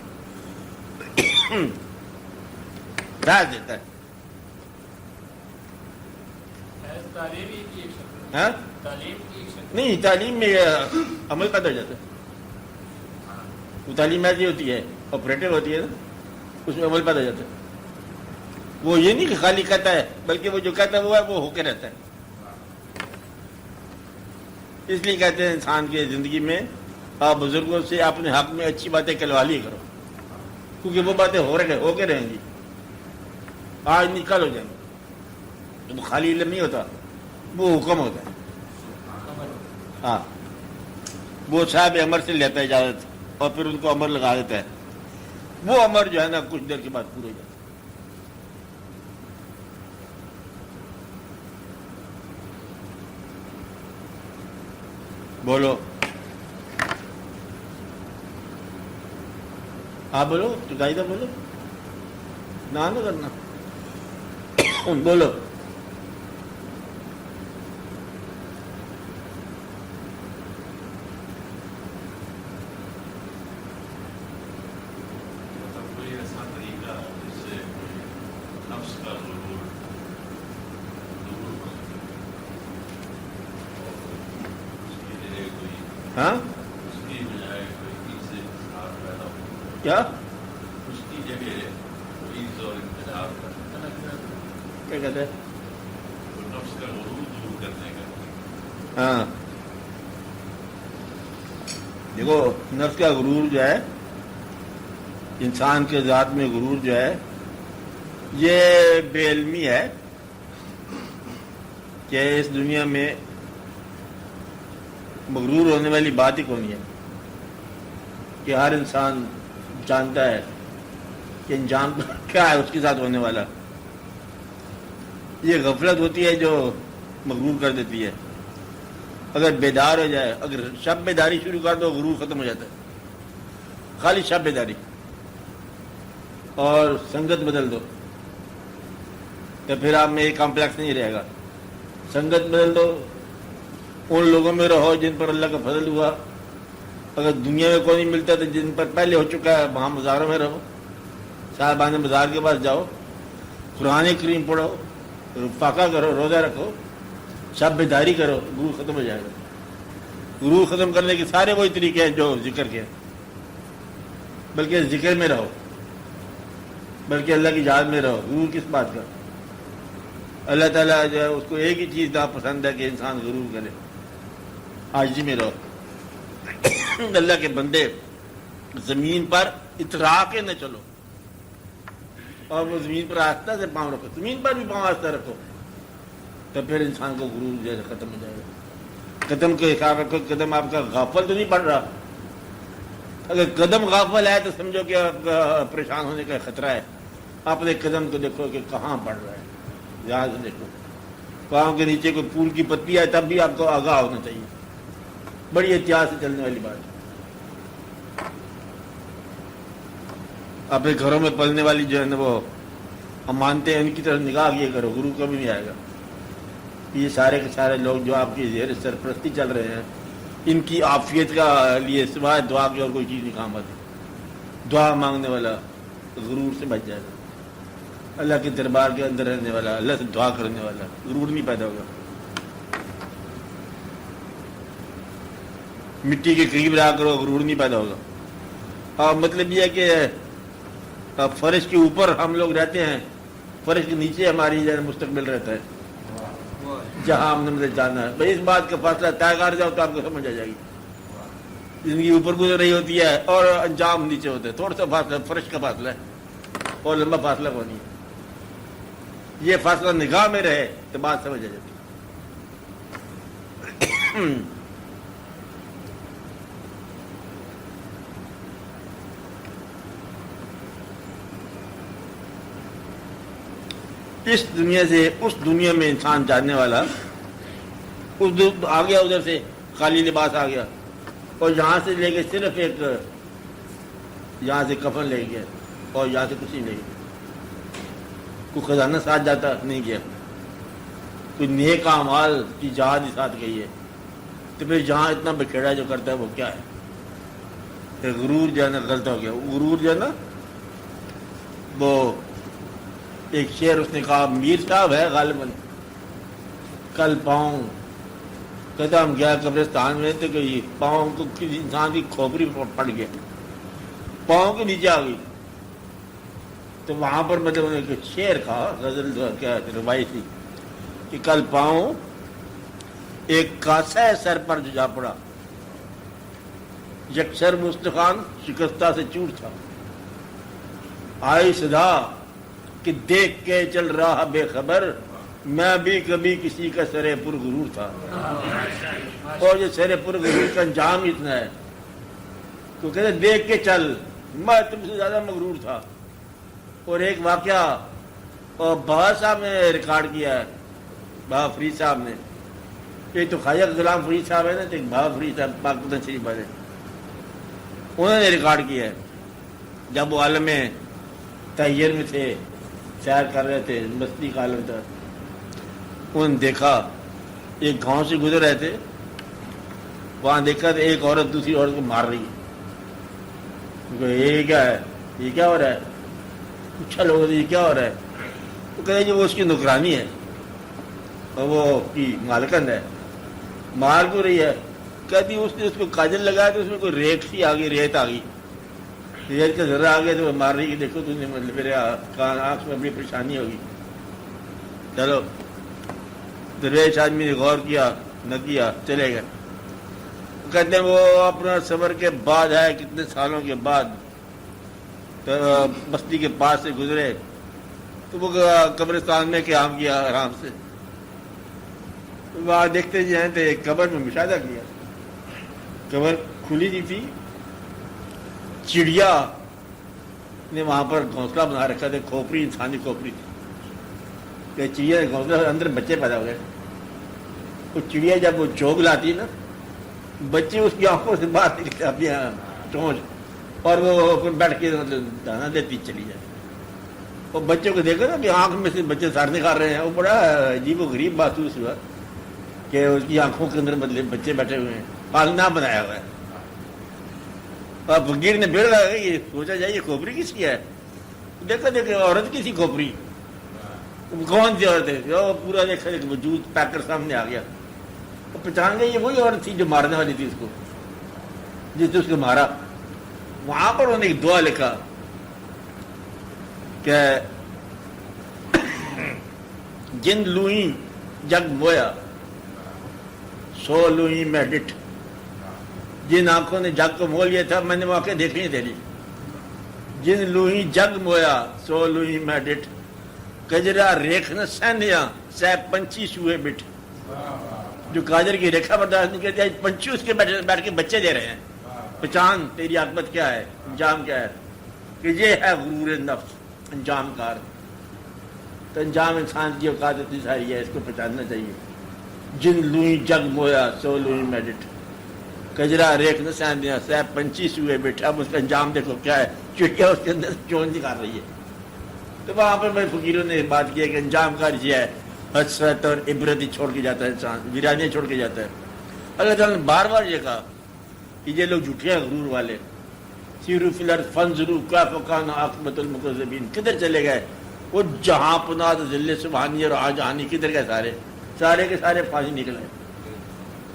راز دیتا ہے. تعلیم ہی کی ایک شکل ہاں تعلیم کی ایک شکل نہیں، تعلیم میں عمل پیدا ہو جاتا ہے. وہ تعلیم ایسی ہوتی ہے آپریٹو ہوتی ہے نا، اس میں عمل پیدا ہو جاتا ہے. وہ یہ نہیں کہ خالی کہتا ہے، بلکہ وہ جو کہتا ہے وہ ہو کے رہتا ہے. اس لیے کہتے ہیں انسان کی زندگی میں آپ بزرگوں سے اپنے حق میں اچھی باتیں کلوا لی کرو، کیونکہ وہ باتیں ہو کے رہیں گی، آج نہیں کل ہو جائیں گی. وہ خالی علم نہیں ہوتا، وہ حکم ہوتا ہے. ہاں، وہ صاحب امر سے لیتا ہے اجازت اور پھر ان کو امر لگا دیتا ہے. وہ امر جو ہے نا کچھ دیر کے بعد پورا ہو جاتا ہے. بولو، ہاں بولو، چکائی تھا بولو، نہ کرنا، بولو. کوئی ایسا طریقہ جس سے نفس کا ضرور دور ہو سکے، اس کے لیے کوئی ہاں اس کی بجائے کوئی عز انتظار پیدا ہو، کیا اس کی جگہ کوئی عز اور انتظار پیدا کیا کہتے ہیں؟ ہو، نفس کا غرور دور کرنے کا. ہاں، دیکھو نفس کا غرور جو ہے، انسان کے ذات میں غرور جو ہے، یہ بے علمی ہے کہ اس دنیا میں مغرور ہونے والی بات ہی کون ہے کہ ہر انسان جانتا ہے کہ انجام کیا ہے اس کے ساتھ ہونے والا. یہ غفلت ہوتی ہے جو مغرور کر دیتی ہے. اگر بیدار ہو جائے، اگر شب بیداری شروع کر دو، غرور ختم ہو جاتا ہے. خالی شب بیداری اور سنگت بدل دو تو پھر آپ میں یہ کمپلیکس نہیں رہے گا. سنگت بدل دو، ان لوگوں میں رہو جن پر اللہ کا فضل ہوا. اگر دنیا میں کوئی نہیں ملتا تو جن پر پہلے ہو چکا ہے وہاں مزاروں میں رہو. صاحبان مزار کے پاس جاؤ، قرآن کریم پڑھو، فاقہ کرو، روزہ رکھو، شب بیداری کرو، غرور ختم ہو جائے گا. غرور ختم کرنے کے سارے وہی طریقے ہیں جو ذکر کے، بلکہ ذکر میں رہو، بلکہ اللہ کی یاد میں رہو. غرور کس بات کا؟ اللہ تعالیٰ جو ہے اس کو ایک ہی چیز ناپسند ہے کہ انسان غرور کرے. عاجزی میں رہو. اللہ کے بندے زمین پر اترا کے نہ چلو، اور وہ زمین پر آستہ سے پاؤں رکھو، زمین پر بھی پاؤں آستہ رکھو، تو پھر انسان کو غرور جیسے ختم ہو جائے گا. قدم کے حساب رکھو، قدم آپ کا غافل تو نہیں پڑ رہا. اگر قدم غافل ہے تو سمجھو کہ آپ کا پریشان ہونے کا خطرہ ہے. اپنے قدم کو دیکھو کہ کہاں پڑ رہا ہے، یہاں سے دیکھو. پاؤں کے نیچے کوئی پھول کی پتی ہے تب بھی آپ کو آگاہ ہونا چاہیے. بڑی احتیاط سے چلنے والی بات ہے. اپنے گھروں میں پلنے والی جو ہے نا وہ امانتیں، ان کی طرف نگاہ کیے کرو، غرور کبھی نہیں آئے گا. یہ سارے کے سارے لوگ جو آپ کی زیر سرپرستی چل رہے ہیں، ان کی عافیت کا لیے سوائے دعا کی اور کوئی چیز نہیں کام آتی. دعا مانگنے والا غرور سے بچ جائے گا. اللہ کے دربار کے اندر رہنے والا، اللہ سے دعا کرنے والا، غرور نہیں پیدا ہوگا. مٹی کے قریب رہا کرو، غرور نہیں پیدا ہوگا. اور مطلب یہ ہے کہ فرش کے اوپر ہم لوگ رہتے ہیں، فرش کے نیچے ہماری مستقبل رہتا ہے جہاں ہم نے مطلب جانا ہے. بھائی اس بات کا فاصلہ طے کر جاؤ تو آپ کو سمجھ آ جائے گی. زندگی اوپر گزر رہی ہوتی ہے اور انجام نیچے ہوتا ہے. تھوڑا سا فاصلہ فرش کا فاصلہ ہے اور لمبا فاصلہ کو نہیں ہے. یہ فاصلہ نگاہ میں رہے تو بات سمجھ آ جاتی. اس دنیا سے اس دنیا میں انسان جاننے والا آ گیا، ادھر سے خالی لباس آ گیا اور یہاں سے لے کے صرف ایک یہاں سے کفن لے گیا اور یہاں سے کچھ نہیں لے گیا. کوئی خزانہ ساتھ جاتا نہیں گیا، کوئی نیک اعمال کی جہاد ہی ساتھ گئی ہے. تو پھر جہاں اتنا بکھیڑا جو کرتا ہے وہ کیا ہے؟ پھر غرور جو ہے نا غلط ہو گیا. غرور جو ہے نا وہ ایک شعر اس نے کہا، میر صاحب ہے غالباً، کل پاؤں کہتا ہم گیا قبرستان میں تو کہ پاؤں کو کسی انسان کی کھوپڑی پڑ گیا، پاؤں کے نیچے آ گئی، تو وہاں پر مطلب انہوں نے شعر کہا، غزل کیا روایت تھی کہ کل پاؤں ایک کاسہ سر پر جو جا پڑا، یکسر مستخان شکستہ سے چور تھا، آئی صدا کہ دیکھ کے چل رہا بے خبر، میں بھی کبھی کسی کا سرے پر غرور تھا۔ اور یہ سرے پر غرور کا انجام اتنا ہے تو کہتے دیکھ کے چل، میں تم سے زیادہ مغرور تھا۔ اور ایک واقعہ اور بابا صاحب نے ریکارڈ کیا ہے، بابا فرید صاحب نے، یہ تو خواجہ غلام فرید صاحب ہے نا، تو بابا فرید صاحب پاکستان شریف والے، انہوں نے ریکارڈ کیا ہے جب وہ عالم طاہر میں تھے، سیر کر رہے تھے، مستی کا عالم تھا، انہوں نے دیکھا ایک گاؤں سے گزر رہے تھے، وہاں دیکھا تو ایک عورت دوسری عورت کو مار رہی ہے، یہ کیا ہے، یہ کیا ہو رہا ہے، پوچھا لوگوں سے یہ کیا ہو رہا ہے، وہ کہتے ہیں وہ اس کی نوکرانی ہے اور وہ کی مالکن ہے، مار کیوں رہی ہے، کہتی اس نے اس کو کاجل لگایا تو اس میں کوئی ریت سی آ گئی، ریت آ گئی، ریت کا ذرہ آ گیا تو وہ مار رہی ہے، دیکھو تم نے مطلب میرے آنکھ میں اپنی پریشانی ہوگی۔ چلو درویش آدمی نے غور کیا نہ کیا، چلے گئے۔ کہتے ہیں وہ اپنا سفر کے بعد ہے، کتنے سالوں کے بعد بستی کے پاس سے گزرے تو وہ قبرستان میں قیام کیا آرام سے، وہاں دیکھتے جائیں تو ایک قبر میں مشاہدہ کیا، قبر کھلی نہیں تھی، چڑیا نے وہاں پر گھونسلہ بنا رکھا تھا، کھوپڑی انسانی کھوپڑی تھی، کہ چڑیا نے گھونسلہ اندر بچے پیدا ہو گئے، وہ چڑیا جب وہ چوگ لاتی ہے نا، بچے اس کی آنکھوں سے باہر نکلتے اپنی چونچ، اور وہ پھر بیٹھ کے مطلب دانا دیتی چلی جائے، اور بچوں کو دیکھو نا کہ آنکھ میں سے بچے سار نکال رہے ہیں، وہ بڑا عجیب و غریب محسوس ہوا کہ اس کی آنکھوں کے اندر مطلب بچے بیٹھے ہوئے ہیں، پالنا بنایا ہوا ہے۔ اور فقیر نے بھیڑ لگا یہ سوچا جائے یہ کھوپڑی کس کی ہے، دیکھو دیکھو عورت کی تھی کھوپڑی، کون سی عورت ہے، وہ پورا دیکھا وجود پیک کر سامنے آ گیا، وہ پہچان گئی یہ وہی عورت تھی جو مارنے والی تھی اس کو، جس نے اس کو مارا۔ وہاں پر انہوں نے ایک دعا لکھا کہ جن لوئی جگ مویا سو لوئی میں ڈٹ، جن آنکھوں نے جگ کو مول لیا تھا میں نے واقع دیکھ نہیں دے لی، جن لوئی جگ مویا سو لوئی میں ڈٹ، کجرا ریکھ نہ سینیا سہ پنچھی سوئے بٹ، جو کاجر کی ریکھا برداشت نہیں کرتے پنچھی اس کے بیٹھ کے بچے دے رہے ہیں، پہچان تیری عاقبت کیا ہے، انجام کیا ہے، کہ یہ ہے غرور نفس انجام کار، تو انجام انسان کی اوقات اتنی ساری ہے، اس کو پہچاننا چاہیے۔ جن لوئی جگ مویا سو لوئی میں ڈٹ، کجرا ریکھ نہ سینیا سہ پنچھی سوئے بٹ، اب اس کا انجام دیکھو کیا ہے، چڑیا اس کے اندر چون نکال رہی ہے۔ تو وہاں پر میں فقیروں نے بات کی کہ انجام کار یہ ہے، حسرت اور عبرت ہی چھوڑ کے جاتا ہے انسان، ویرانیاں چھوڑ کے جاتا ہے۔ اللہ تعالیٰ نے بار بار یہ کہا کہ یہ لوگ جھوٹے ہیں غرور والے، سیروا فی الارض فانظروا کیف کان عاقبۃ المکذبین، کدھر چلے گئے وہ جہاں پناہ ذل سبحانی اور جہانی، کدھر گئے سارے کے سارے پھانسی نکلے۔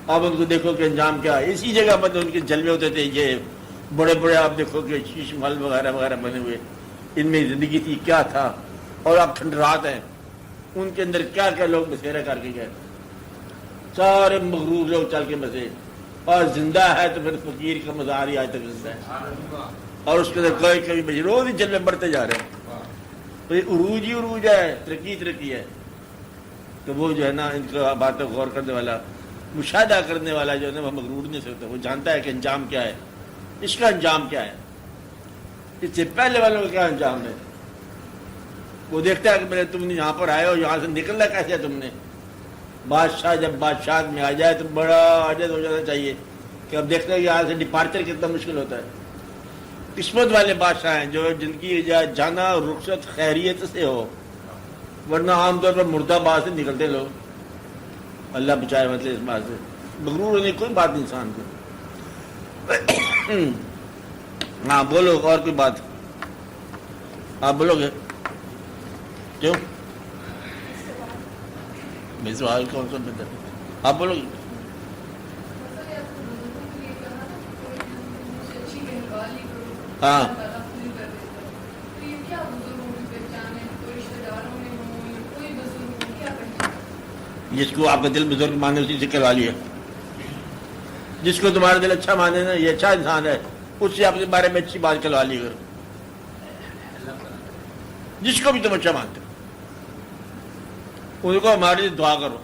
اب ان کو دیکھو کہ انجام کیا ہے، اسی جگہ پر ان کے جلوے ہوتے تھے، یہ بڑے بڑے آپ دیکھو کہ شیش محل وغیرہ وغیرہ بنے ہوئے، ان میں زندگی تھی کیا تھا، اور اب کھنڈرات ہیں ان کے اندر کیا کیا لوگ بسیرا کر کے گئے، سارے مغرور لوگ چل کے بسے، اور زندہ ہے تو پھر فقیر کا مزار ہی آج تک زندہ ہے، اور اس کے اندر کوئی کبھی بجے روز ہی جلوے بڑھتے جا رہے ہیں، تو یہ عروج ہی عروج ہے، ترقی ہے۔ تو وہ جو ہے نا ان کو باتیں غور کرنے والا، مشاہدہ کرنے والا جو ہے نا وہ مغرور نہیں سکتا، وہ جانتا ہے کہ انجام کیا ہے، اس کا انجام کیا ہے، اس سے پہلے والوں کا کیا انجام ہے۔ وہ دیکھتا ہے کہ میرے تم نے یہاں پر آئے ہو، یہاں سے نکلنا کیسے ہے تم نے۔ بادشاہ جب بادشاہ میں آ جائے تو بڑا عاجز ہو جانا چاہیے کہ اب دیکھتے ہیں کہ یہاں سے ڈپارچر کتنا مشکل ہوتا ہے۔ قسمت والے بادشاہ ہیں جو جن کی جانا رخصت خیریت سے ہو، ورنہ عام طور پر مردہ باز سے نکلتے لوگ، اللہ بچائے مطلب اس بات سے۔ مغرور ہونے کوئی بات نہیں انسان کو۔ ہاں بولو اور کوئی بات، آپ بولو گے کیوں؟ میں سوال کون سا بدل آپ بولو گے؟ ہاں جس کو آپ کا دل بزرگ مانے اسی سے کروا لیا. جس کو تمہارا دل اچھا مانے نا یہ اچھا انسان ہے اس سے اپنے بارے میں اچھی بات کروا لی کرو. جس کو بھی تم اچھا مانتے ہو ان کو ہمارے لیے دعا کرو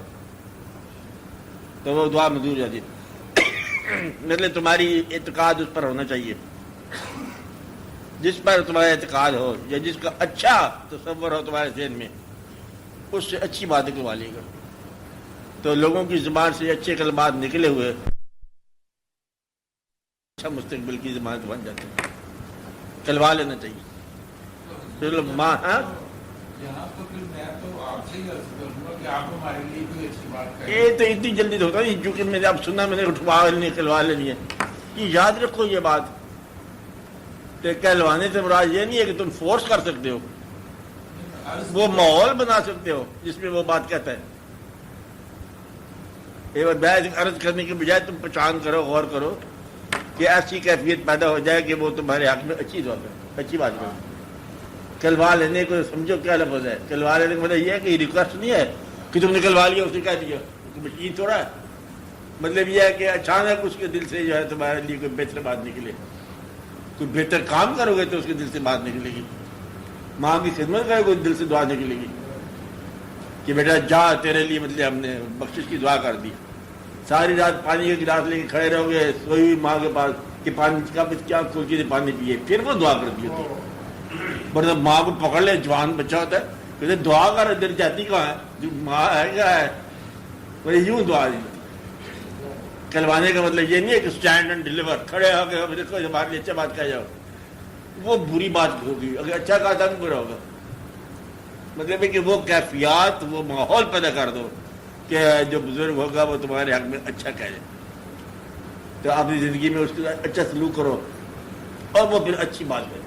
تو وہ دعا منظور جاتی ہے. مطلب تمہاری اعتقاد اس پر ہونا چاہیے. جس پر تمہارا اعتقاد ہو یا جس کا اچھا تصور ہو تمہارے ذہن میں اس سے اچھی باتیں کروا لی کرو تو لوگوں کی زبان سے اچھے کلمات نکلے ہوئے اچھا مستقبل کی ضمانت بن جاتے ہیں. کلوا لینا چاہیے. ماں ہاں یہاں تو پھر میں تو آپ سے ہی عرض کروں گا کہ آپ ہمارے لیے کوئی اچھی بات کریں. یہ تو اتنی جلدی تو ہوتا نہیں چونکہ میں نے اب سنا میں نے اٹھوا لینی ہے کلوا لینی ہے. یہ یاد رکھو یہ بات کہ کہلوانے سے مراد یہ نہیں ہے کہ تم فورس کر سکتے ہو وہ ماحول بنا سکتے ہو جس میں وہ بات کہتا ہے. ایک بار بحث عرض کرنے کے بجائے تم پہچان کرو غور کرو کہ ایسی کیفیت پیدا ہو جائے کہ وہ تمہارے حق میں اچھی دعا کرے اچھی بات کرو. کلوا لینے کو سمجھو کیا لفظ ہے. کلوا لینے کا مطلب یہ ہے کہ یہ ریکویسٹ نہیں ہے کہ تم نے کلوا لیا اس نے کہہ دیا مشین تھوڑا ہے. مطلب یہ ہے کہ اچانک اس کے دل سے جو ہے تمہارے لیے کوئی بہتر بات نکلے کوئی بہتر کام کرو گے تو اس کے دل سے بات نکلے گی. ماں کی خدمت کرے کوئی دل سے دعا نکلے گی کہ بیٹا جا تیرے لیے مطلب ہم نے بخشش کی دعا کر دی. ساری رات پانی کے گلاس لے کے کھڑے رہو گے سوئی ہوئی ماں کے پاس کہ پانی کا کیا سوچی تھی پانی پیے پھر وہ دعا کرتی ہوتی ہے. ورنہ ماں کو پکڑ لے جوان بچہ ہوتا ہے کہ دعا کر ادھر جاتی کہاں ہے جو ماں ہے کیا ہے وہ یوں دعا دی. کلوانے کا مطلب یہ نہیں ہے کہ اسٹینڈ اینڈ ڈلیور کھڑے ہو کے دیکھو ہمارے لیے اچھا بات کہہ جاؤ وہ بری بات ہوگی. اگر اچھا کہا تھا تو برا ہوگا. مطلب ہے کہ وہ کیفیات وہ ماحول پیدا کر دو کہ جو بزرگ ہوگا وہ تمہارے حق میں اچھا کہہ جائے تو اپنی زندگی میں اس کے ساتھ اچھا سلوک کرو اور وہ پھر اچھی بات کرے.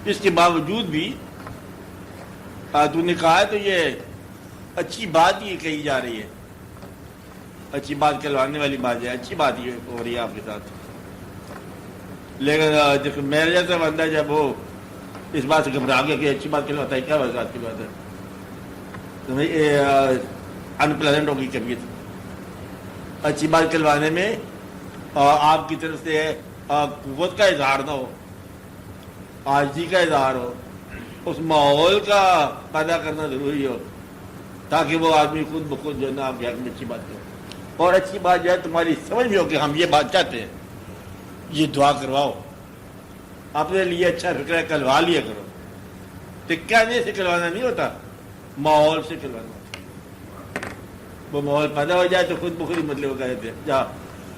اس کے باوجود بھی تو نے کہا ہے تو یہ اچھی بات ہی کہی جا رہی ہے. اچھی بات کہلوانے والی بات ہے. اچھی بات ہی ہو رہی ہے آپ کے ساتھ. لیکن میرے جیسا بندہ جب وہ اس بات سے گھبرا گیا کہ اچھی بات کہلواتا ہے کیا بات کی بات ہے تو ان پلیزنٹ ہوگی کبھی. اچھی بات کہلوانے میں آپ کی طرف سے قوت کا اظہار نہ ہو عاجزی کا اظہار ہو اس ماحول کا پیدا کرنا ضروری ہو تاکہ وہ آدمی خود بخود جو ہے نا آپ کے حق میں اچھی بات کرے. اور اچھی بات جو ہے تمہاری سمجھ میں ہو کہ ہم یہ بات چاہتے ہیں یہ دعا کرواؤ اپنے لیے اچھا فکر ہے کلوا لیا کرو. تو کہنے سے کلوانا نہیں ہوتا ماحول سے کلوانا ہوتا. وہ ماحول پیدا ہو جائے تو خود بخود ہی مطلب وہ کہتے ہیں جا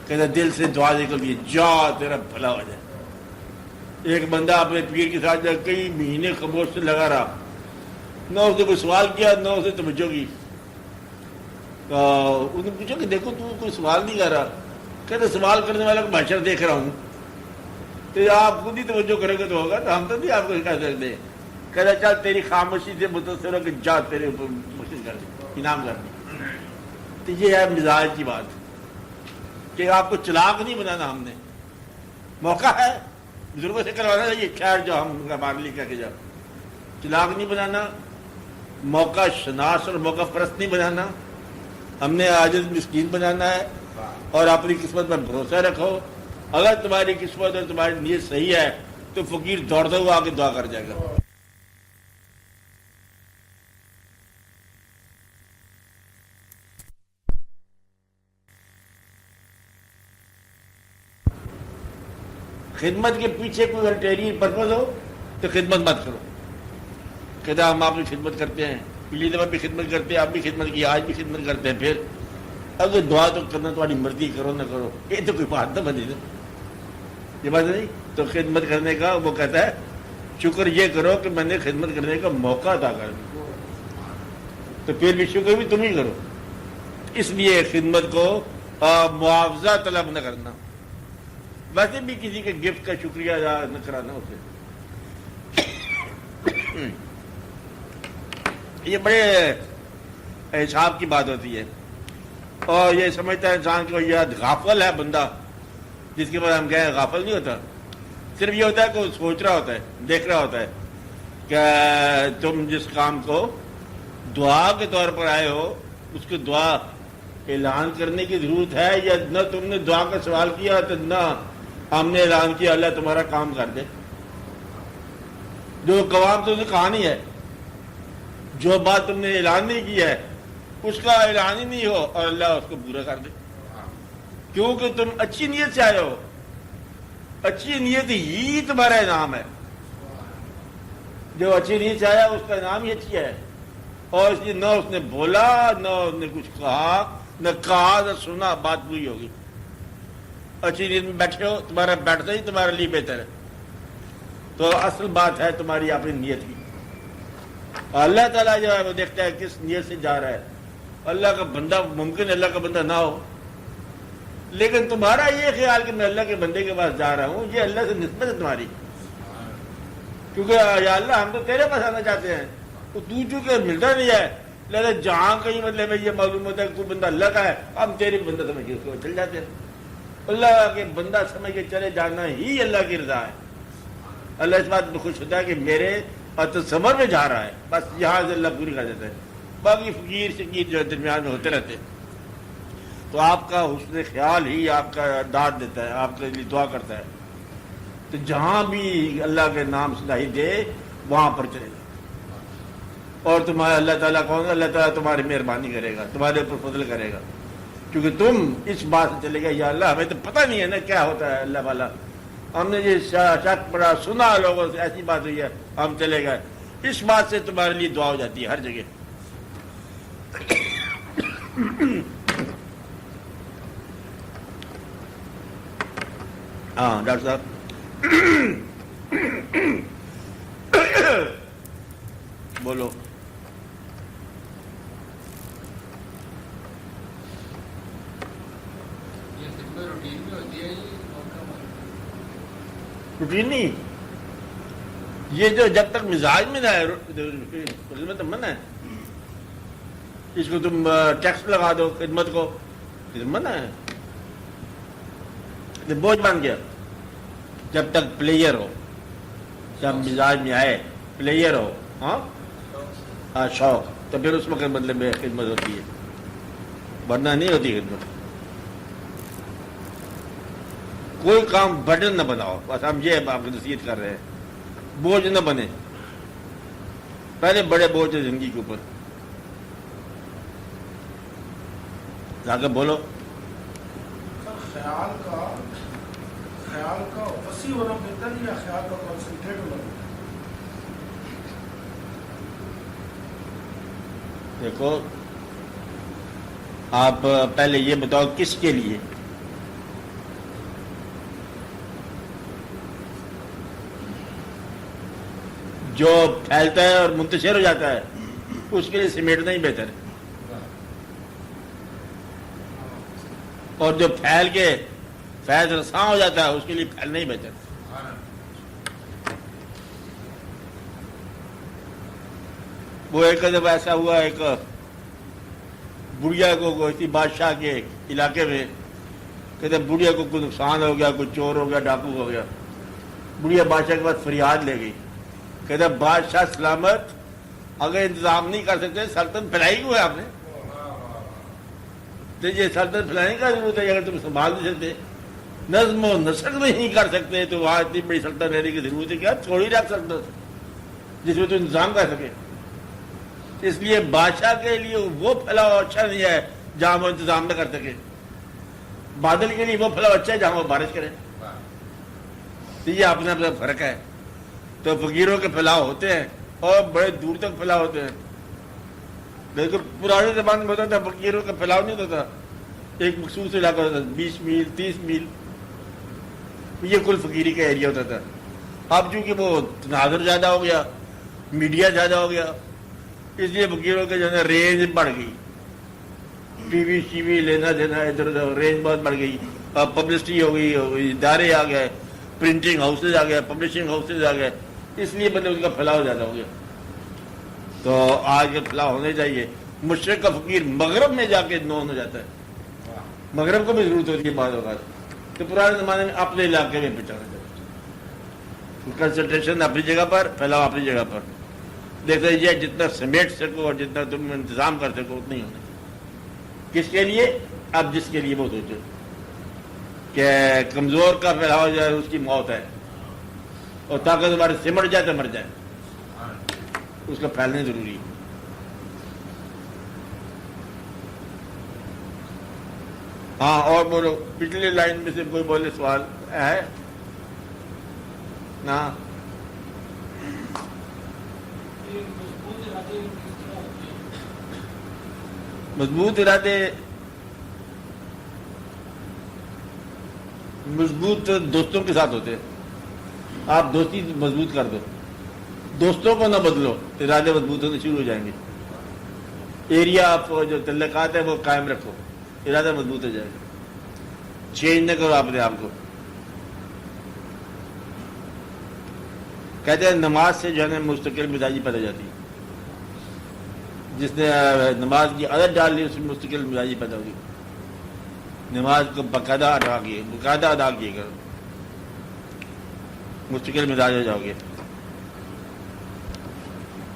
کہتے دل سے دعا نکل گئی جا تیرا بھلا ہو جائے. ایک بندہ اپنے پیر کے ساتھ کئی مہینے خاموش سے لگا رہا نہ اس نے کوئی سوال کیا نہ اسے توجہ کی. انہوں نے پوچھا کہ دیکھو تو کوئی سوال نہیں کر رہا. کہتے سوال کرنے والا کو بشر دیکھ رہا ہوں تو آپ خود ہی توجہ کریں گے تو ہوگا تو ہم تو نہیں آپ کو کہہ سکتے. کہتا چل تیری خاموشی سے متاثر ہو کہ جا تیرے اوپر مشکل کر دیں انعام کر دیں. تو یہ ہے مزاج کی بات کہ آپ کو چلاک نہیں بنانا. ہم نے موقع ہے بزرگوں سے کروانا چاہیے خیر جو ہم ہمارے لیے کہہ کے جاؤ. چلاک نہیں بنانا موقع شناس اور موقع پرست نہیں بنانا. ہم نے عاجز مسکین بنانا ہے اور اپنی قسمت پر بھروسہ رکھو. اگر تمہاری قسمت اور تمہاری نیت صحیح ہے تو فقیر دوڑتا ہوا آ کے دعا کر جائے گا. خدمت کے پیچھے کوئی الٹیریئر پرپز ہو تو خدمت مت کرو. کہتا ہم آپ کی خدمت کرتے ہیں پچھلی دفعہ بھی خدمت کرتے ہیں آپ بھی خدمت کی آج بھی خدمت کرتے ہیں. پھر اگر دعا تو کرنا تمہاری مرضی کرو نہ کرو یہ تو کوئی بات نہ بنے نا. یہ بات نہیں تو خدمت کرنے کا وہ کہتا ہے شکر یہ کرو کہ میں نے خدمت کرنے کا موقع ادا کر دیا تو پھر بھی شکر بھی تم ہی کرو. اس لیے خدمت کو معاوضہ طلب نہ کرنا. ویسے بھی کسی کے گفٹ کا شکریہ ادا نہ کرانا اسے. یہ بڑے حساب کی بات ہوتی ہے، اور یہ سمجھتا ہے انسان کو یہ غافل ہے بندہ، جس کے بعد ہم کہیں غافل نہیں ہوتا، صرف یہ ہوتا ہے کہ وہ سوچ رہا ہوتا ہے، دیکھ رہا ہوتا ہے کہ تم جس کام کو دعا کے طور پر آئے ہو اس کو دعا اعلان کرنے کی ضرورت ہے، یا نہ تم نے دعا کا سوال کیا تو نہ ہم نے اعلان کیا اللہ تمہارا کام کر دے۔ جو قوام تم نے کہا نہیں ہے، جو بات تم نے اعلان نہیں کی ہے اس کا اعلان ہی نہیں ہو اور اللہ اس کو پورا کر دے، کیونکہ تم اچھی نیت سے آئے ہو، اچھی نیت ہی تمہارا انعام ہے، جو اچھی نیت سے آیا اس کا انعام ہی اچھی ہے، اور اس لیے نہ اس نے بولا نہ اس نے کچھ کہا، نہ سنا، بات پوری ہوگی۔ اچھی نیت میں بیٹھے ہو، تمہارا بیٹھنا ہی تمہارے لیے بہتر ہے، تو اصل بات ہے تمہاری اپنی نیت کی۔ اللہ تعالیٰ جو ہے وہ دیکھتا ہے کس نیت سے جا رہا ہے۔ اللہ کا بندہ، ممکن اللہ کا بندہ نہ ہو، لیکن تمہارا یہ خیال کہ میں اللہ کے بندے کے پاس جا رہا ہوں، یہ اللہ سے نسبت ہے تمہاری، کیونکہ یا اللہ ہم تو تیرے پاس آنا چاہتے ہیں، تو چونکہ ملتا نہیں ہے، لہذا جہاں کہیں مطلب یہ معلوم ہوتا ہے کہ کوئی بندہ اللہ کا ہے، ہم تیرے بندہ سمجھ کے اس کو چل جاتے ہیں۔ اللہ کے بندہ سمجھ کے چلے جانا ہی اللہ کی رضا ہے۔ اللہ اس بات میں خوش ہوتا ہے کہ میرے تصور میں جا رہا ہے، بس یہاں سے اللہ پوری کر دیتا ہے، باقی فقیر شکیر جو درمیان میں ہوتے رہتے ہیں۔ تو آپ کا حسن خیال ہی آپ کا داد دیتا ہے، آپ کے لیے دعا کرتا ہے، تو جہاں بھی اللہ کے نام سنائی دے وہاں پر چلے گا، اور تمہارا اللہ تعالیٰ کون ہے؟ اللہ تعالیٰ تمہاری مہربانی کرے گا، تمہارے اوپر فضل کرے گا، کیونکہ تم اس بات سے چلے گا یا اللہ ہمیں تو پتہ نہیں ہے نا کیا ہوتا ہے اللہ والا، ہم نے یہ شک پڑا سنا لوگوں سے ایسی بات ہوئی ہے ہم چلے گئے، اس بات سے تمہارے لیے دعا ہو جاتی ہے ہر جگہ۔ ہاں ڈاکٹر صاحب بولو۔ یہ خدمت روٹین میں ہوتی ہے روٹین نہیں، یہ جو جب تک مزاج میں نہ ہے خدمت من ہے، اس کو تم ٹیکس لگا دو خدمت کو، خدمت ہے، بوجھ بن گیا۔ جب تک پلیئر ہو، جب مزاج میں آئے پلیئر ہو، ہاں شوق، تو پھر اس وقت مطلب میں خدمت ہوتی ہے، ورنہ نہیں ہوتی خدمت۔ کوئی کام برڈن نہ بناؤ، بس ہم یہ آپ کی نصیحت کر رہے ہیں، بوجھ نہ بنے، پہلے بڑے بوجھ ہے زندگی کے اوپر، جا کے بولو۔ خیال کا وسیع ہونا بہتر ہے یا خیال کا کنسنٹریٹ ہونا بہتر؟ دیکھو آپ پہلے یہ بتاؤ کس کے لیے؟ جو پھیلتا ہے اور منتشر ہو جاتا ہے اس کے لیے سمیٹنا ہی بہتر ہے، اور جو پھیل کے فیض رساں ہو جاتا ہے اس کے لیے پھیلنا ہی بہتر ہے۔ وہ ایک دفعہ ایسا ہوا، ایک بڑھیا کو کوئی بادشاہ کے علاقے میں، کہتے بڑھیا کو کوئی نقصان ہو گیا، کوئی چور ہو گیا، ڈاکو ہو گیا، بڑھیا بادشاہ کے پاس فریاد لے گئی، کہتے بادشاہ سلامت، اگر انتظام نہیں کر سکتے سلطنت پھیلائی کیوں ہے آپ نے؟ تو یہ سلطنت پھیلانے کا ضرورت ہے، اگر تم سنبھال نہیں سکتے، نظم و نسق نہیں کر سکتے، تو وہاں اتنی بڑی سلطنت رہنے کی ضرورت ہے کیا؟ تھوڑی رکھ سلطنت جس میں تو انتظام کر سکے۔ اس لیے بادشاہ کے لیے وہ پھیلاؤ اچھا نہیں ہے جہاں وہ انتظام نہ کر سکے، بادل کے لیے وہ پھیلاؤ اچھا ہے جہاں وہ بارش کرے۔ تو یہ اپنا اپنا فرق ہے۔ تو فقیروں کے پھیلاؤ ہوتے ہیں اور بڑے دور تک پھیلاؤ ہوتے ہیں، لیکن پرانے زمانے میں ہوتا تھا فقیروں کا پھیلاؤ نہیں ہوتا تھا، ایک مخصوص علاقہ ہوتا تھا، 20 میل 30 میل، یہ کل فقیری کا ایریا ہوتا تھا۔ اب چونکہ وہ تناظر زیادہ ہو گیا، میڈیا زیادہ ہو گیا، اس لیے فقیروں کے جو ہے رینج بڑھ گئی، ٹی وی لینا دینا ادھر ادھر، رینج بہت بڑھ گئی، اب پبلسٹی ہو گئی، ادارے آ گئے، پرنٹنگ ہاؤسز آ گئے، پبلشنگ ہاؤسز آ گئے، اس لیے مطلب اس کا پھیلاؤ زیادہ ہو گیا۔ تو آج کے فلاح ہونے چاہیے. مشرق کا فقیر مغرب میں جا کے نون ہو جاتا ہے. مغرب کو بھی ضرورت ہوتی ہے بعض اوقات. تو پرانے زمانے میں اپنے علاقے میں پہنچانا چاہیے. کنسنٹریشن اپنی جگہ پر, پھیلاؤ اپنی جگہ پر. دیکھ لیجیے جتنا سمیٹ سکو اور جتنا تم انتظام کر سکو اتنا ہی ہونا. کس کے لیے؟ اب جس کے لیے وہ سوچو کہ کمزور کا پھیلاؤ جو ہے اس کی موت ہے, اور طاقت ہمارے سمٹ جائے تو مر جائے, اس کا پھیلنے ضروری ہے. ہاں اور بولو, پچھلی لائن میں سے کوئی بولے سوال ہے نا؟ مضبوط ارادے, مضبوط دوستوں کے ساتھ ہوتے ہیں. آپ دوستی مضبوط کر دو, دوستوں کو نہ بدلو, ارادے مضبوط ہونے شروع ہو جائیں گے. ایریا آپ جو تعلقات ہے وہ قائم رکھو, ارادہ مضبوط ہو جائے گا. چینج نہ کرو اپنے آپ کو. کہتے ہیں نماز سے جو ہے نا مستقل مزاجی پیدا جاتی ہے. جس نے نماز کی عادت ڈال لی اس میں مستقل مزاجی پیدا ہوگی. نماز کو باقاعدہ ادا کیے کرو, مستقل مزاج ہو جاؤ گے.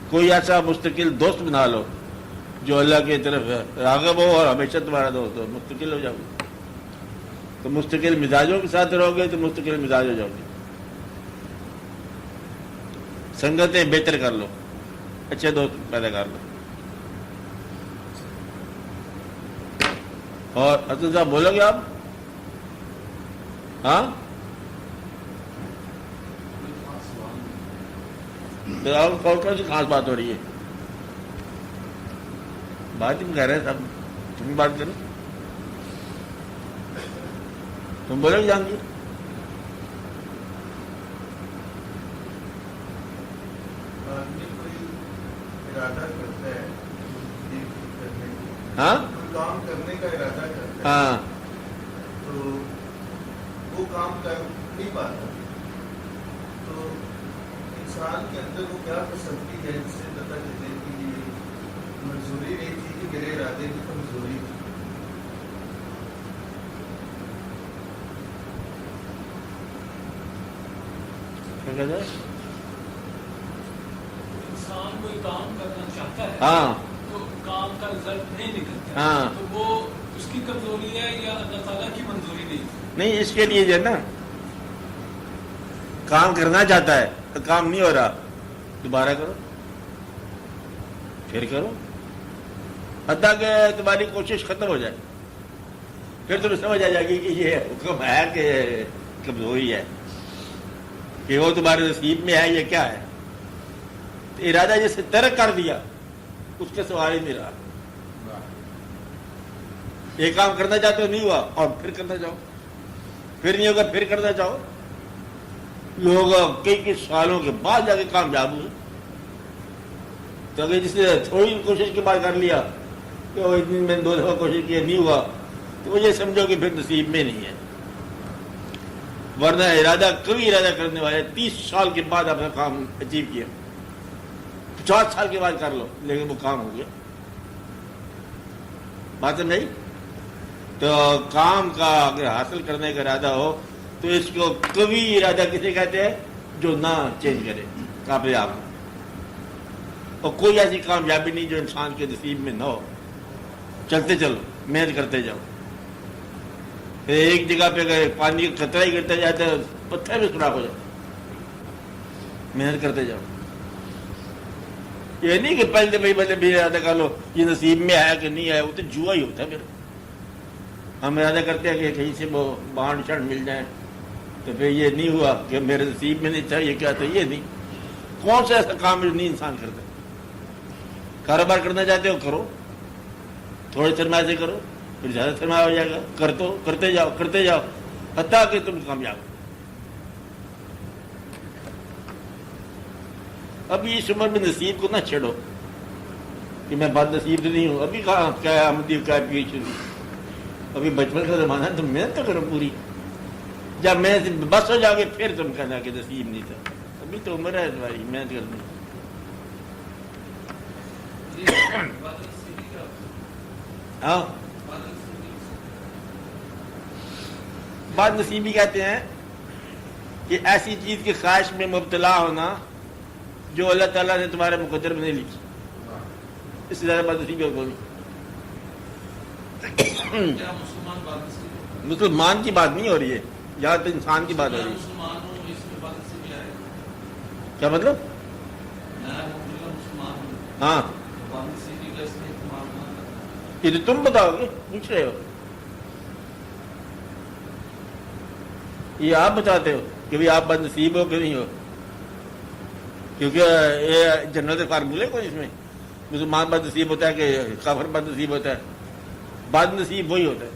کوئی ایسا مستقل دوست بنا لو جو اللہ کی طرف راغب ہو اور ہمیشہ تمہارا دوست ہو, مستقل ہو جاؤ گے. تو مستقل مزاجوں کے ساتھ رہو گے تو مستقل مزاج ہو جاؤ گے. سنگتیں بہتر کر لو, اچھے دوست پیدا کر لو. اور حسن صاحب بولو گے آپ؟ ہاں کون سی خاص بات ہو رہی ہے؟ بات ہم کہہ رہے ہیں صاحب, تم بات کرو. تم بولو گے جہانگیر؟ ارادہ کرتا ہے ہاں کام کرنے کا ارادہ کرتا ہے, ہاں تو وہ کام کر نہیں پاتا. تو انسان کے اندر وہ کیا پسندی ہے جس سے پتہ چلے کہ یہ منظوری نہیں تھی کہ میرے ارادے کی کمزوری تھی. کیا کہتے ہیں؟ انسان کوئی کام کرنا چاہتا ہے ہاں تو کام کا رزلٹ نہیں نکلتا, ہاں. تو وہ اس کی کمزوری ہے یا اللہ تعالیٰ کی منظوری نہیں؟ نہیں, اس کے لیے جو ہے نا کام کرنا چاہتا ہے تو کام نہیں ہو رہا, دوبارہ کرو, پھر کرو, حتیٰ کہ تمہاری کوشش ختم ہو جائے. پھر تمہیں سمجھ آ جائے گی کہ یہ حکم ہے کہ کمزوری ہے, کہ وہ تمہارے نصیب میں ہے, یہ کیا ہے. تو ارادہ جیسے ترک کر دیا اس کے سوال ہی نہیں رہا. ایک کام کرنا چاہتے ہو نہیں ہوا, اور پھر کرنا چاہو, پھر نہیں ہوگا پھر کرنا چاہو. لوگ کئی سالوں کے بعد جا کے کامیاب ہوئے. تو اگر جس نے تھوڑی کوشش کے بعد کر لیا کہ وہ اتنی میں 2 دفعہ کوشش کیا نہیں ہوا, تو وہ یہ سمجھو کہ پھر نصیب میں نہیں ہے. ورنہ کبھی ارادہ کرنے والے 30 سال کے بعد اپنا کام اچیو کیا, 50 سال کے بعد کر لو, لیکن وہ کام ہو گیا. بات نہیں. تو کام کا اگر حاصل کرنے کا ارادہ ہو تو اس کو کبھی ارادہ کسے کہتے ہیں جو نہ چینج کرے اپنے آپ کو. اور کوئی ایسی کامیابی نہیں جو انسان کے نصیب میں نہ ہو. چلتے چلو, محنت کرتے جاؤ. ایک جگہ پہ اگر پانی کا قطرہ ہی گرتا جاتا ہے پتھر بھی سوراخ ہو جاتا. محنت کرتے جاؤ. یہ نہیں کہ پہلے بھائی بھی ارادہ کر لو یہ نصیب میں ہے کہ نہیں ہے, وہ تو جوا ہی ہوتا ہے. پھر ہم ارادہ کرتے ہیں کہ کہیں سے وہ بانڈ شانڈ مل جائیں, تو پھر یہ نہیں ہوا کہ میرے نصیب میں نہیں تھا, یہ کیا تھا, یہ نہیں. کون سا ایسا کام نہیں انسان کرتا. کاروبار کرنا چاہتے ہو کرو, تھوڑے سرمایہ سے کرو, پھر زیادہ سرمایہ ہو جائے گا. کرتے جاؤ حتیٰ کہ تم کامیاب ہو. ابھی اس عمر میں نصیب کو نہ چھیڑو کہ میں بد نصیب تو نہیں ہوں. ابھی کہاں کیا آمدی کیا پیچھے, ابھی بچپن کا زمانہ ہے, تم محنت تو کرو پوری. جب محنت بس ہو جاؤ گے پھر تم کہنا کہ نصیب نہیں تھا. ابھی تو عمر ہے تمہاری محنت کرنی. ہاں بد نصیبی کہتے ہیں کہ ایسی چیز کی خواہش میں مبتلا ہونا جو اللہ تعالیٰ نے تمہارے مقدر میں نہیں لکھی، اس سے زیادہ بد نصیبی ہوگی۔ کیا مسلمان بات سے مسلمان کی بات نہیں ہو رہی ہے، یہاں تو انسان کی بات ہو رہی ہے۔ مسلمان ہوں اس میں بات سے بھی آئے کیا مطلب؟ میں مسلمان ہوں ہاں بات سے بھی کا اس میں استعمال نہ کرتا۔ یہ تو تم بتاؤ گے، پوچھ رہے ہو، یہ آپ بتاتے ہو کہ بھائی آپ بد نصیب ہو کہ نہیں ہو، کیونکہ یہ جنرل فارمولے کو اس میں مسلمان بد نصیب ہوتا ہے کہ کافر بد نصیب ہوتا ہے۔ بد نصیب وہی ہوتا ہے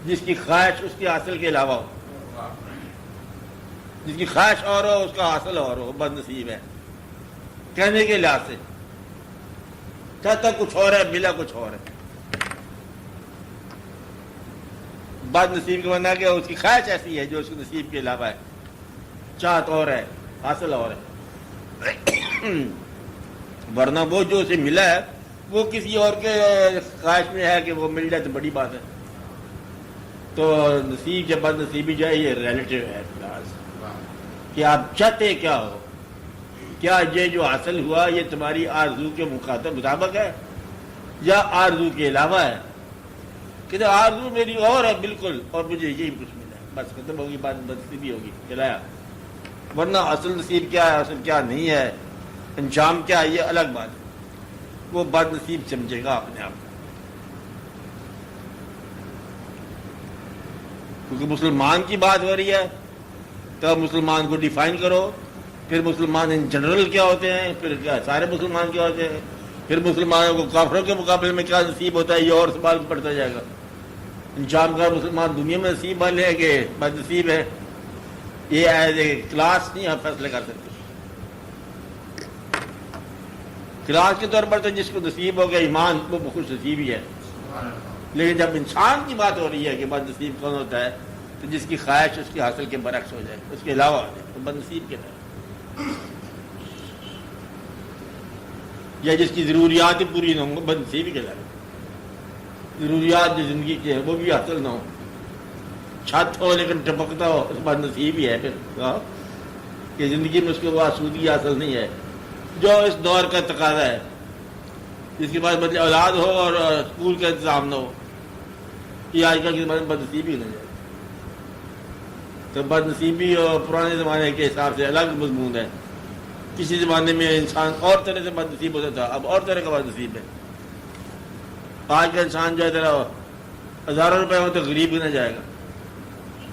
جس کی خواہش اس کے حاصل کے علاوہ ہو، جس کی خواہش اور ہو اس کا حاصل اور ہو، بد نصیب ہے کہنے کے لحاظ سے۔ چاہتا کچھ اور ہے، ملا کچھ اور ہے۔ بد نصیب کا معنی کہ اس کی خواہش ایسی ہے جو اس کے نصیب کے علاوہ ہے، چاہت اور ہے، حاصل اور ہے۔ ورنہ وہ جو اسے ملا ہے وہ کسی اور کے خواہش میں ہے کہ وہ مل جائے تو بڑی بات ہے۔ تو نصیب یا بد نصیبی جو ہے یہ ریلیٹیو ہے کہ آپ چاہتے کیا ہو، کیا یہ جو حاصل ہوا یہ تمہاری آرزو کے مطابق ہے یا آرزو کے علاوہ ہے؟ کہ آرزو میری اور ہے بالکل، اور مجھے یہی کچھ ملا ہے، بس ختم ہوگی بات، بد نصیبی ہوگی، چلایا۔ ورنہ اصل نصیب کیا ہے، اصل کیا نہیں ہے، انجام کیا ہے، یہ الگ بات ہے۔ وہ بد نصیب سمجھے گا اپنے آپ کو، کیونکہ مسلمان کی بات ہو رہی ہے تو مسلمان کو ڈیفائن کرو، پھر مسلمان ان جنرل کیا ہوتے ہیں، پھر کیا سارے مسلمان کیا ہوتے ہیں، پھر مسلمانوں کو کافروں کے مقابلے میں کیا نصیب ہوتا ہے، یہ اور سوال پڑتا جائے گا۔ انجام کا مسلمان دنیا میں نصیب والے ہیں کہ بد نصیب ہے، یہ ایز اے کلاس نہیں آپ فیصلہ کر سکتے۔ کلاس کے طور پر تو جس کو نصیب ہو گیا ایمان وہ خوش نصیب ہی ہے، لیکن جب انسان کی بات ہو رہی ہے کہ بد نصیب کون ہوتا ہے تو جس کی خواہش اس کے حاصل کے برعکس ہو جائے، اس کے علاوہ ہو جائے تو بد نصیب کے ہے، یا جس کی ضروریات ہی پوری نہ ہوں بد نصیب کے ہے۔ ضروریات جو زندگی کی ہے وہ بھی حاصل نہ ہو، چھت ہو لیکن ٹپکتا ہو، اس بد نصیب ہی ہے پھر کہ زندگی میں اس کو وہ آسودگی حاصل نہیں ہے جو اس دور کا تقاضا ہے، جس کے پاس مطلب اولاد ہو اور اسکول کا انتظام نہ ہو، یہ آج کل کے زمانے میں بد نصیبی نہ جائے۔ تو بد نصیبی اور پرانے زمانے کے حساب سے الگ مضمون ہے۔ کسی زمانے میں انسان اور طرح سے بد نصیب ہوتا تھا، اب اور طرح کا بد نصیب ہے۔ آج کا انسان جو ہے ذرا ہزاروں روپے ہو تو غریب ہی نہ جائے گا۔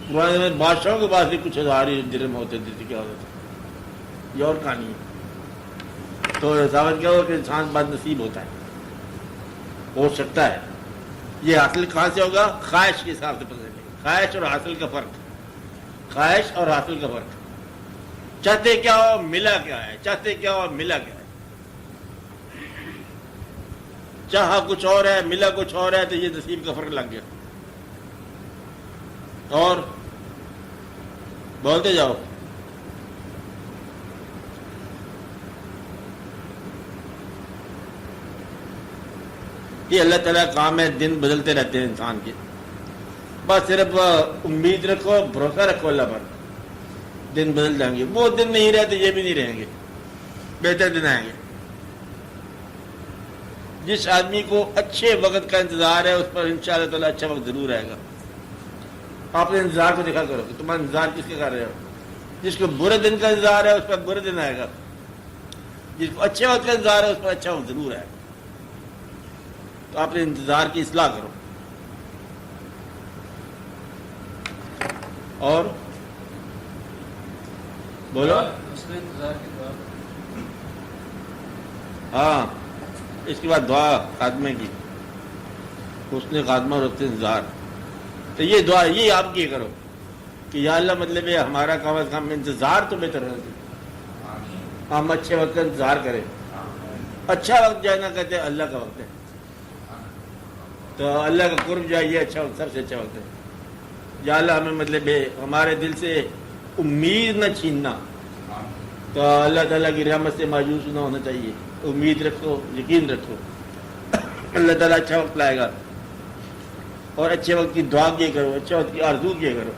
پرانے زمانے بادشاہوں کے پاس بھی کچھ ہزار درہم ہوتے تھے، کیا ہوتا تھا، یہ اور کہانی ہے۔ تو ثابت کیا ہو کہ انسان بد نصیب ہوتا ہے، ہو سکتا ہے۔ یہ حاصل کہاں سے ہوگا؟ خواہش کے حساب سے پتہ چلے گا، خواہش اور حاصل کا فرق، خواہش اور حاصل کا فرق۔ چاہتے کیا ہو ملا کیا ہے، چاہتے کیا ہو ملا کیا ہے۔ چاہا کچھ اور ہے ملا کچھ اور ہے تو یہ نصیب کا فرق لگ گیا۔ اور بولتے جاؤ۔ یہ اللہ تعالیٰ کا کام ہے، دن بدلتے رہتے ہیں انسان کے، بس صرف امید رکھو، بھروسہ رکھو اللہ پر، دن بدل جائیں گے۔ وہ دن نہیں رہتے یہ بھی نہیں رہیں گے، بہتر دن آئیں گے۔ جس آدمی کو اچھے وقت کا انتظار ہے اس پر انشاءاللہ تعالیٰ اچھا وقت ضرور آئے گا۔ آپ اپنے انتظار کو دیکھا کرو کہ تمہارا انتظار کس کے کر رہے ہو۔ جس کو برے دن کا انتظار ہے اس پر برے دن آئے گا، جس کو اچھے وقت کا انتظار ہے اس پر اچھا وقت ضرور آئے گا۔ تو آپ نے انتظار کی اصلاح کرو۔ اور بولو۔ اس میں انتظار کی دعا، ہاں، اس کے بعد دعا خاتمے کی، حسن خاتمہ اور حسن انتظار۔ تو یہ دعا یہ آپ کی کرو کہ یا اللہ مطلب ہے ہمارا کم از کم انتظار تو بہتر ہونا چاہیے، ہم اچھے وقت کا انتظار کریں۔ اچھا وقت جو ہے نا کہتے ہیں اللہ کا وقت ہے، تو اللہ کا قرب جو ہے یہ اچھا وقت، سب سے اچھا وقت ہے۔ یا اللہ ہمیں مطلب ہے ہمارے دل سے امید نہ چھیننا تو اللہ تعالیٰ کی رحمت سے مایوس نہ ہونا چاہیے. امید رکھو, یقین رکھو, اللہ تعالیٰ اچھا وقت لائے گا. اور اچھے وقت کی دعا کیا کرو, اچھے وقت کی آرزو کیا کرو,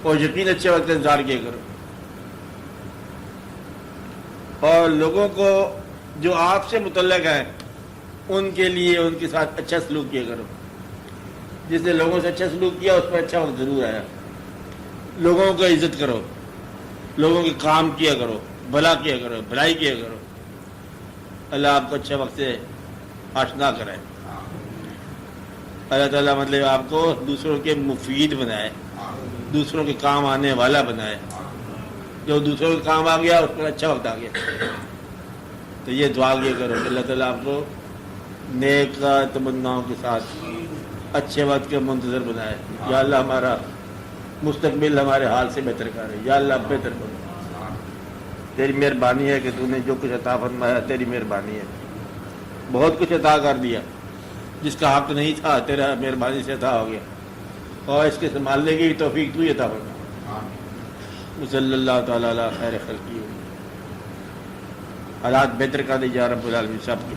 اور یقین اچھے وقت کا انتظار کیا کرو. اور لوگوں کو جو آپ سے متعلق ہیں ان کے لیے ان کے ساتھ اچھا سلوک کیا کرو. جس نے لوگوں سے اچھا سلوک کیا اس پر اچھا وقت ضرور آیا. لوگوں کو عزت کرو, لوگوں کے کام کیا کرو, بھلا کیا کرو, بھلائی کیا کرو. اللہ آپ کو اچھے وقت سے آشنا کرائے. اللہ تعالیٰ مطلب آپ کو دوسروں کے مفید بنائے, دوسروں کے کام آنے والا بنائے. جو دوسروں کے کام آ گیا اس پر اچھا وقت آ گیا. تو یہ دعا کیا کرو کہ اللہ تعالیٰ آپ کو نیک تمناؤں کے ساتھ اچھے وقت کے منتظر بنائے. یا اللہ ہمارا مستقبل ہمارے حال سے بہتر کرے. یا اللہ بہتر کرو. تیری مہربانی ہے کہ تو نے جو کچھ عطا فرمایا تیری مہربانی ہے. بہت کچھ عطا کر دیا جس کا حق نہیں تھا, تیرا مہربانی سے عطا ہو گیا. اور اس کے سنبھالنے کی توفیق تو ہی عطا فرما. صلی اللہ تعالیٰ علی خیر خلقی. حالات بہتر کر دے یا رب العالمین سب کے.